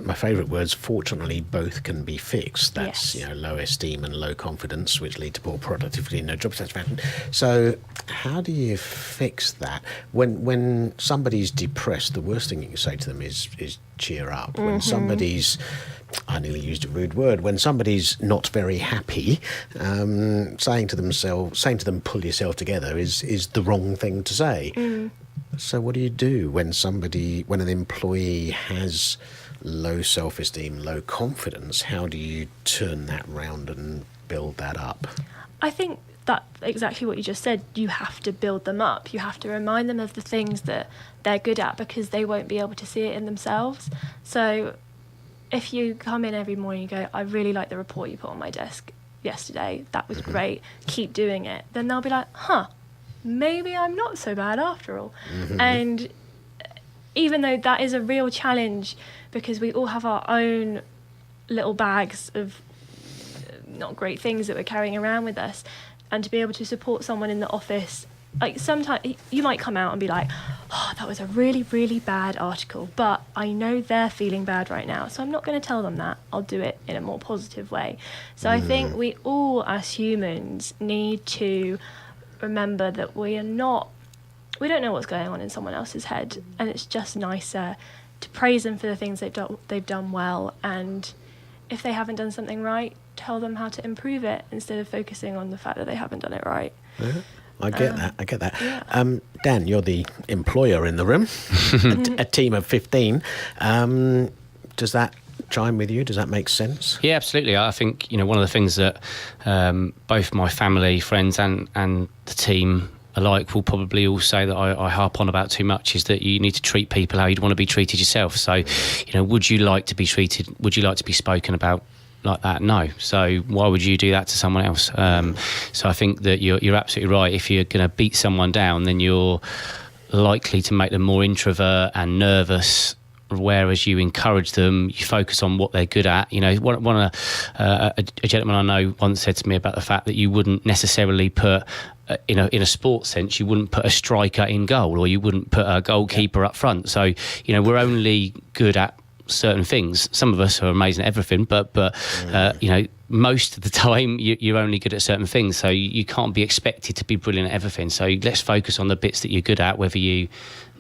Speaker 1: my favourite words, fortunately both can be fixed. That's,
Speaker 2: yes.
Speaker 1: Low esteem and low confidence, which lead to poor productivity and no job satisfaction. So how do you fix that? When somebody's depressed, the worst thing you can say to them is cheer up. When somebody's, I nearly used a rude word, when somebody's not very happy, saying to them, pull yourself together is the wrong thing to say. So what do you do when an employee has low self-esteem, low confidence? How do you turn that round and build that up?
Speaker 2: I think that's exactly what you just said. You have to build them up. You have to remind them of the things that they're good at, because they won't be able to see it in themselves. So if you come in every morning and go, I really like the report you put on my desk yesterday, that was great, keep doing it, then they'll be like, maybe I'm not so bad after all. And even though that is a real challenge, because we all have our own little bags of not great things that we're carrying around with us, and to be able to support someone in the office, like sometimes you might come out and be like, that was a really, really bad article, but I know they're feeling bad right now, so I'm not going to tell them that. I'll do it in a more positive way. So I think we all as humans need to remember that we don't know what's going on in someone else's head, and it's just nicer to praise them for the things they've done well, and if they haven't done something right, tell them how to improve it instead of focusing on the fact that they haven't done it right.
Speaker 1: I get that.
Speaker 2: Yeah.
Speaker 1: Dan, you're the employer in the room, a team of 15. Does that chime with you? Does that make sense?
Speaker 3: Yeah, absolutely. I think one of the things that both my family, friends, and the team alike will probably all say that I harp on about too much is that you need to treat people how you'd want to be treated yourself. So, would you like to be treated? Would you like to be spoken about like that? No. So why would you do that to someone else? So I think that you're absolutely right. If you're going to beat someone down, then you're likely to make them more introvert and nervous. Whereas you encourage them, you focus on what they're good at. A gentleman I know once said to me about the fact that you wouldn't necessarily put, in a sports sense, you wouldn't put a striker in goal, or you wouldn't put a goalkeeper up front. So, we're only good at certain things. Some of us are amazing at everything, but most of the time you're only good at certain things. So you can't be expected to be brilliant at everything. So let's focus on the bits that you're good at, whether you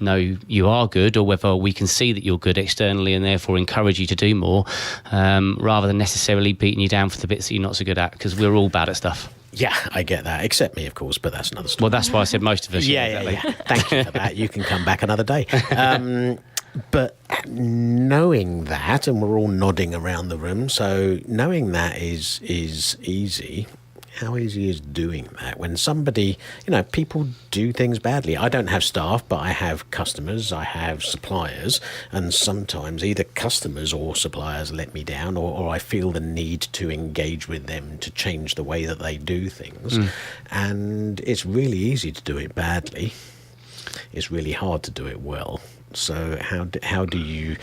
Speaker 3: know you are good or whether we can see that you're good externally and therefore encourage you to do more, rather than necessarily beating you down for the bits that you're not so good at, because we're all bad at stuff.
Speaker 1: Yeah, I get that, except me, of course, but that's another story.
Speaker 3: Well, that's why I said most of us.
Speaker 1: Yeah. Thank you for that. You can come back another day. But knowing that, and we're all nodding around the room, so knowing that is easy. How easy is doing that when somebody, people do things badly? I don't have staff, but I have customers, I have suppliers, and sometimes either customers or suppliers let me down, or I feel the need to engage with them to change the way that they do things. And it's really easy to do it badly. It's really hard to do it well. So how do you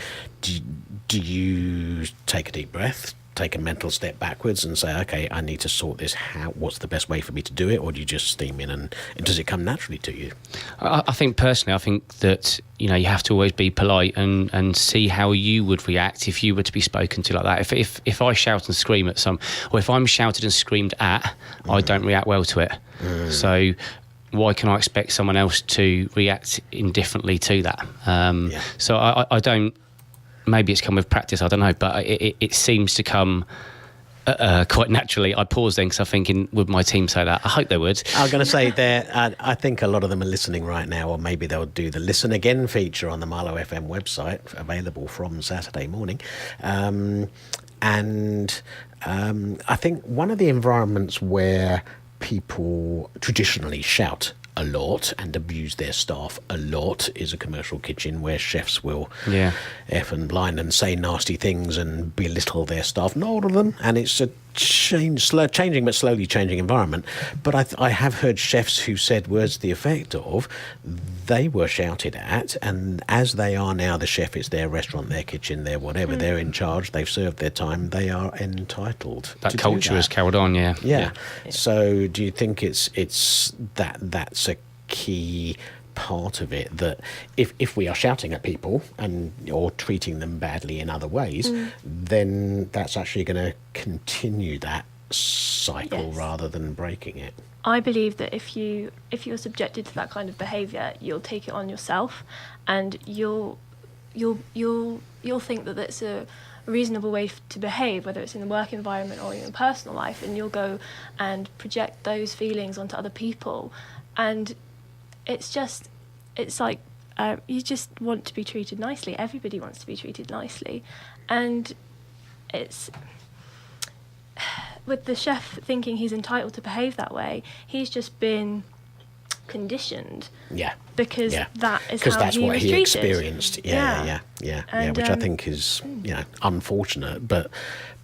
Speaker 1: take a deep breath, take a mental step backwards and say, okay, I need to sort this. What's the best way for me to do it? Or do you just steam in and does it come naturally to you?
Speaker 3: I think personally, I think that, you know, you have to always be polite and see how you would react if you were to be spoken to like that. If I shout and scream at or if I'm shouted and screamed at, I don't react well to it. So why can I expect someone else to react indifferently to that? So I don't. Maybe it's come with practice, I don't know, but it seems to come quite naturally. I paused then because I'm thinking, would my team say that? I hope they would.
Speaker 1: I was going to say, I think a lot of them are listening right now, or maybe they'll do the Listen Again feature on the Marlow FM website, available from Saturday morning. I think one of the environments where people traditionally shout a lot and abuse their staff a lot is a commercial kitchen where chefs will F and blind and say nasty things and belittle their staff, not all of them, and it's a changing but slowly changing environment. But I have heard chefs who said words to the effect of they were shouted at, and as they are now the chef, it's their restaurant, their kitchen, their whatever, they're in charge, they've served their time, they are entitled
Speaker 3: that
Speaker 1: to
Speaker 3: culture
Speaker 1: do that.
Speaker 3: has carried on. Yeah.
Speaker 1: So do you think it's that's a key part of it, that if we are shouting at people or treating them badly in other ways, then that's actually going to continue that cycle rather than breaking it?
Speaker 2: I believe that if you're subjected to that kind of behaviour, you'll take it on yourself, and you'll think that that's a reasonable way to behave, whether it's in the work environment or in your personal life, and you'll go and project those feelings onto other people, and it's like you just want to be treated nicely. Everybody wants to be treated nicely, and it's with the chef thinking he's entitled to behave that way, he's just been conditioned. Because that is how
Speaker 1: that's
Speaker 2: he
Speaker 1: what
Speaker 2: was
Speaker 1: he
Speaker 2: treated.
Speaker 1: Experienced.
Speaker 2: And,
Speaker 1: which I think is unfortunate, but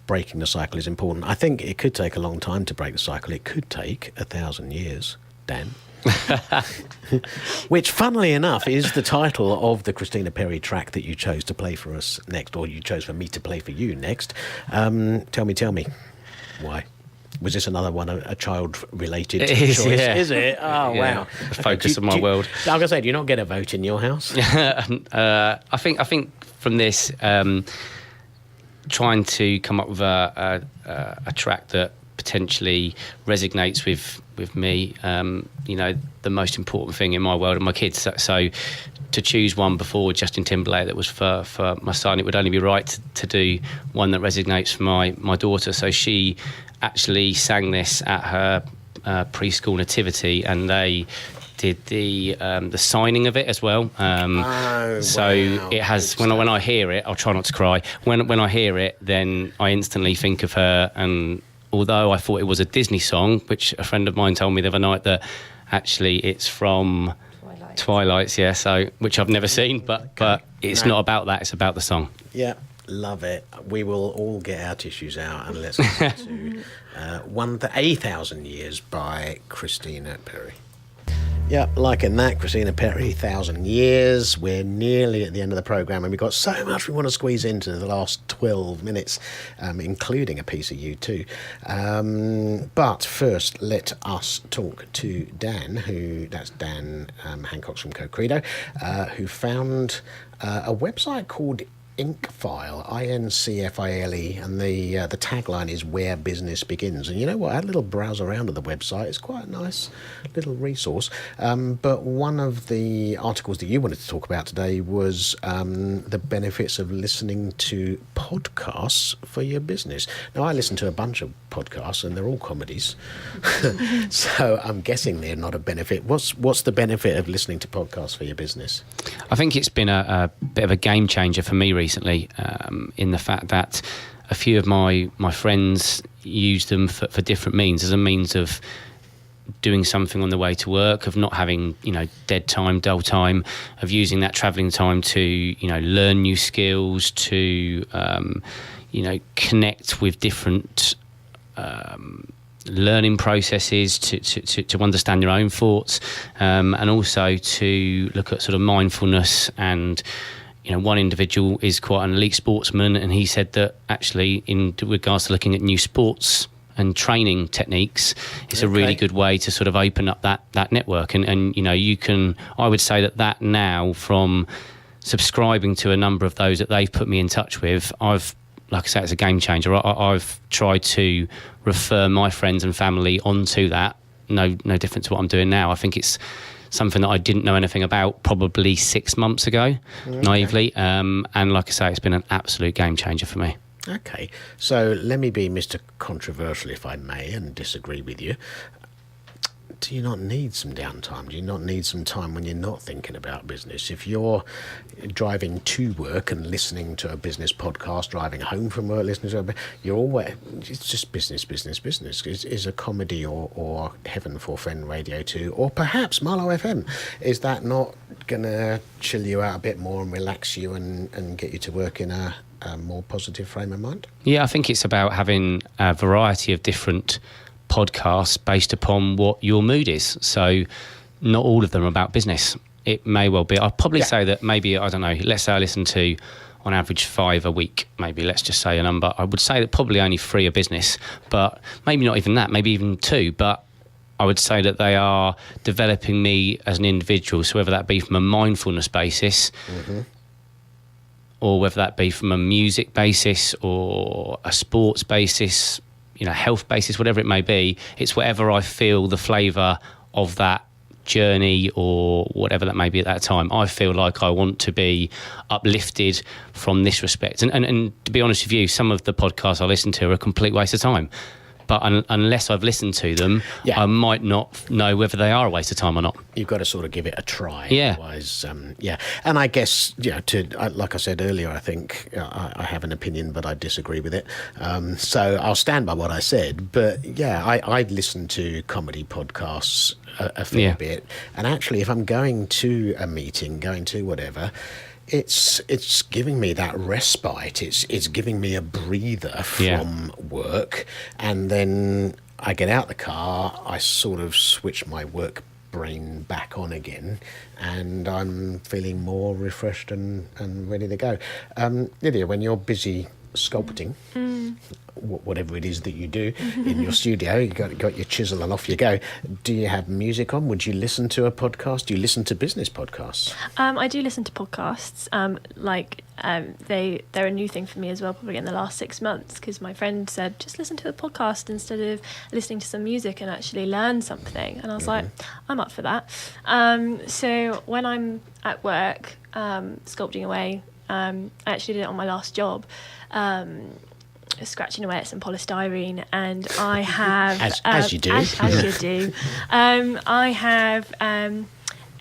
Speaker 1: breaking the cycle is important. I think it could take a long time to break the cycle. It could take 1,000 years, Dan. Which, funnily enough, is the title of the Christina Perri track that you chose to play for us next, or you chose for me to play for you next. Tell me, why? Was this another one, a child-related choice?
Speaker 3: Yeah.
Speaker 1: Is it? Oh, wow.
Speaker 3: Focus on my world.
Speaker 1: I was going to say, do you not get a vote in your house?
Speaker 3: I think from this, trying to come up with a track that potentially resonates with me, the most important thing in my world are my kids. So to choose one before Justin Timberlake that was for my son, it would only be right to do one that resonates for my daughter. So she actually sang this at her preschool nativity, and they did the signing of it as well. So it has, when I hear it, I'll try not to cry. When I hear it, then I instantly think of her. And although I thought it was a Disney song, which a friend of mine told me the other night that actually it's from Twilight, so which I've never seen, but it's not about that, it's about the song.
Speaker 1: Yeah, love it. We will all get our tissues out and let's listen to 1,000 Years by Christina Perri. Yeah, liking that, Christina Perri, 1,000 Years. We're nearly at the end of the programme, and we've got so much we want to squeeze into the last 12 minutes, including a piece of you too. But first, let us talk to Dan, that's Dan Hancock's from CoCredo, who found a website called Incfile, INCFILE, and the tagline is "Where Business Begins." And you know what? I had a little browse around of the website. It's quite a nice little resource. But one of the articles that you wanted to talk about today was the benefits of listening to podcasts for your business. Now, I listen to a bunch of podcasts, and they're all comedies, so I'm guessing they're not a benefit. What's the benefit of listening to podcasts for your business?
Speaker 3: I think it's been a bit of a game changer for me recently, in the fact that a few of my friends use them for different means, as a means of doing something on the way to work, of not having dead time, dull time, of using that travelling time to learn new skills, to connect with different learning processes, to understand your own thoughts, and also to look at sort of mindfulness. And one individual is quite an elite sportsman, and he said that actually in regards to looking at new sports and training techniques, it's a really good way to sort of open up that network. And you can, I would say that now, from subscribing to a number of those that they've put me in touch with, like I say, it's a game changer. I've tried to refer my friends and family onto that. No different to what I'm doing now. I think it's something that I didn't know anything about probably 6 months ago, naively. And like I say, it's been an absolute game changer for me.
Speaker 1: Okay, so let me be Mr. Controversial, if I may, and disagree with you. Do you not need some downtime? Do you not need some time when you're not thinking about business? If you're driving to work and listening to a business podcast, driving home from work listening to you're always, it's just business. Is a comedy or Heaven for Friend Radio 2, or perhaps Marlow FM, is that not going to chill you out a bit more and relax you and get you to work in a more positive frame of mind?
Speaker 3: Yeah, I think it's about having a variety of different podcasts based upon what your mood is. So not all of them are about business. It may well be. I'd probably say that maybe, I don't know, let's say I listen to on average 5 a week, maybe, let's just say a number. I would say that probably only 3 are business, but maybe not even that, maybe even 2, but I would say that they are developing me as an individual. So whether that be from a mindfulness basis, or whether that be from a music basis or a sports basis, health basis, whatever it may be, it's whatever I feel the flavour of that journey or whatever that may be at that time. I feel like I want to be uplifted from this respect. And to be honest with you, some of the podcasts I listen to are a complete waste of time. But unless I've listened to them, I might not know whether they are a waste of time or not.
Speaker 1: You've got to sort of give it a try.
Speaker 3: Yeah.
Speaker 1: Otherwise, And I guess, like I said earlier, I think I have an opinion, but I disagree with it. So I'll stand by what I said. But I listen to comedy podcasts a fair bit. And actually, if I'm going to a meeting, going to whatever, it's giving me that respite. It's giving me a breather from work, and then I get out the car. I sort of switch my work brain back on again, and I'm feeling more refreshed and ready to go. Lydia, when you're busy sculpting, whatever it is that you do in your studio, you got your chisel and off you go. Do you have music on? Would you listen to a podcast? Do you listen to business podcasts?
Speaker 2: I do listen to podcasts. They're a new thing for me as well, probably in the last 6 months, because my friend said, just listen to a podcast instead of listening to some music and actually learn something. And I was like, I'm up for that. So when I'm at work, sculpting away, I actually did it on my last job, scratching away at some polystyrene, and I have
Speaker 1: as you do.
Speaker 2: As you do. I have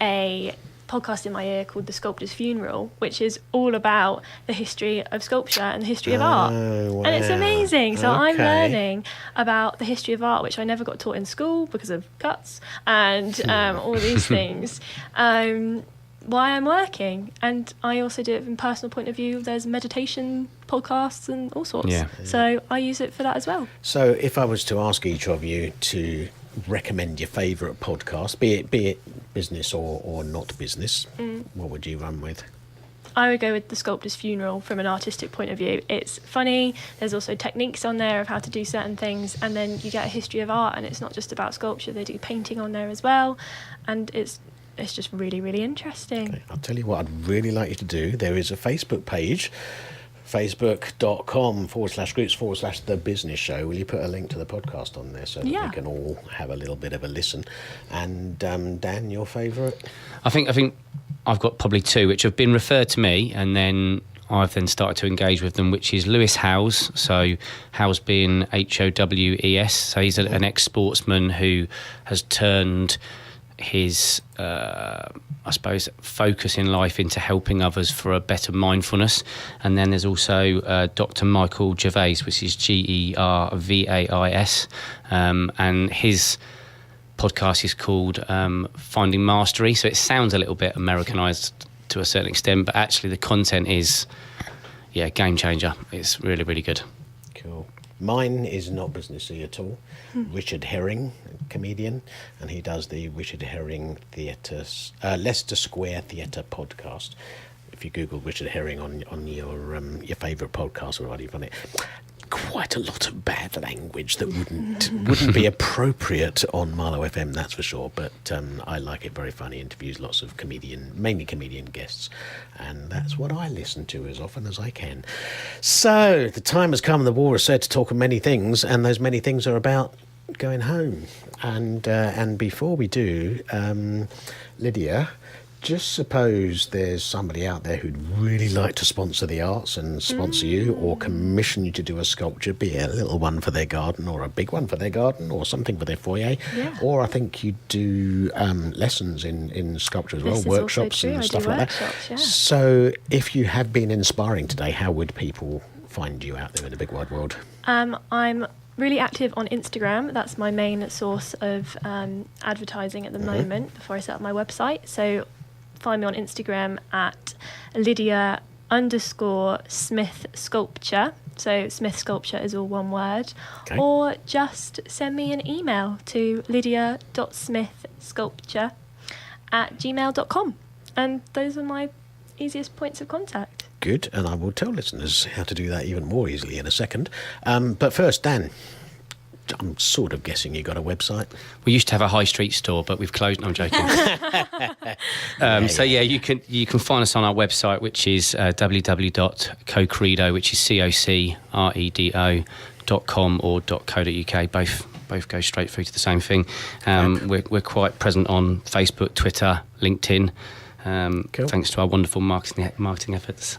Speaker 2: a podcast in my ear called The Sculptor's Funeral, which is all about the history of sculpture and the history of art.
Speaker 1: Wow.
Speaker 2: And it's amazing. So I'm learning about the history of art, which I never got taught in school because of guts and all these things. Why I'm working, and I also do it from a personal point of view. There's meditation podcasts and all sorts, so I use it for that as well. So
Speaker 1: if I was to ask each of you to recommend your favourite podcast, be it business or not business, what would you run with? I would go with The Sculptor's Funeral from an artistic point of view. It's funny, there's also techniques on there of how to do certain things, and then you get a history of art, and it's not just about sculpture, they do painting on there as well, and it's just really, really interesting. Okay, I'll tell you what I'd really like you to do. There is a Facebook page, facebook.com/groups/The Business Show. Will you put a link to the podcast on there so that we can all have a little bit of a listen? And Dan, your favourite? I think I've got probably 2 which have been referred to me, and then I've then started to engage with them, which is Lewis Howes. So Howes being Howes. So he's an ex-sportsman who has turned his focus in life into helping others for a better mindfulness. And then there's also Dr. Michael Gervais, which is Gervais, and his podcast is called Finding Mastery. So it sounds a little bit Americanized to a certain extent, but actually the content is game changer. It's really, really good. Cool. Mine is not businessy at all. Richard Herring, comedian, and he does the Richard Herring Theatre, Leicester Square Theatre podcast. If you Google Richard Herring on your favourite podcast or whatever, you find it. Quite a lot of bad language that wouldn't be appropriate on Marlow FM, that's for sure. But I like it. Very funny. Interviews lots of mainly comedian guests, and that's what I listen to as often as I can. So the time has come. The war is said to talk of many things, and those many things are about going home. And before we do, Lydia, just suppose there's somebody out there who'd really like to sponsor the arts and sponsor you, or commission you to do a sculpture, be it a little one for their garden or a big one for their garden or something for their foyer. Yeah. Or I think you do lessons in sculpture as well, workshops and stuff like that. Yeah. So if you have been inspiring today, how would people find you out there in the big wide world?
Speaker 2: I'm really active on Instagram. That's my main source of advertising at the moment before I set up my website. So find me on Instagram at Lydia_Smith Sculpture. So Smith Sculpture is all one word. Okay. Or just send me an email to lydia.smithsculpture@gmail.com. And those are my easiest points of contact.
Speaker 1: Good, and I will tell listeners how to do that even more easily in a second. But first, Dan, I'm sort of guessing you got a website.
Speaker 3: We used to have a high street store, but we've closed. No, I'm joking. So you can find us on our website, which is www.CoCredo, which is CoCredo.com or .co.uk. Both go straight through to the same thing. We're quite present on Facebook, Twitter, LinkedIn. Cool. Thanks to our wonderful marketing efforts.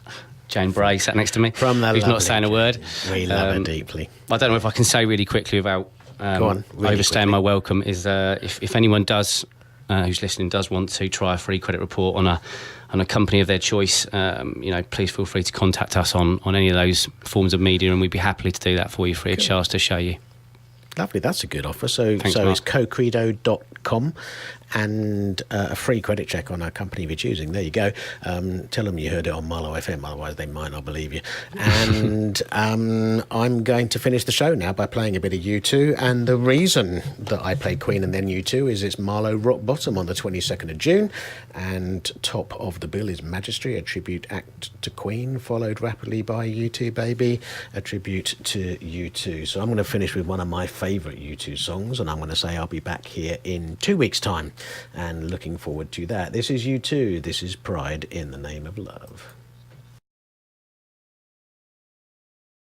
Speaker 3: Jane Bray sat next to me, who's not saying a word.
Speaker 1: We love her deeply.
Speaker 3: I don't know if I can say really quickly without overstaying my welcome, is if anyone does, who's listening, does want to try a free credit report on a company of their choice, please feel free to contact us on any of those forms of media, and we'd be happy to do that for you free of charge to show you.
Speaker 1: Lovely, that's a good offer. So
Speaker 3: Thanks,
Speaker 1: it's CoCredo.com and a free credit check on our company of your choosing. There you go. Tell them you heard it on Marlow FM, otherwise they might not believe you. And I'm going to finish the show now by playing a bit of U2. And the reason that I played Queen and then U2 is it's Marlow Rock Bottom on the 22nd of June. And top of the bill is Magistry, a tribute act to Queen, followed rapidly by U2 Baby, a tribute to U2. So I'm going to finish with one of my favourite U2 songs, and I'm going to say I'll be back here in 2 weeks' time, and looking forward to that. This is U2. This is Pride in the Name of Love.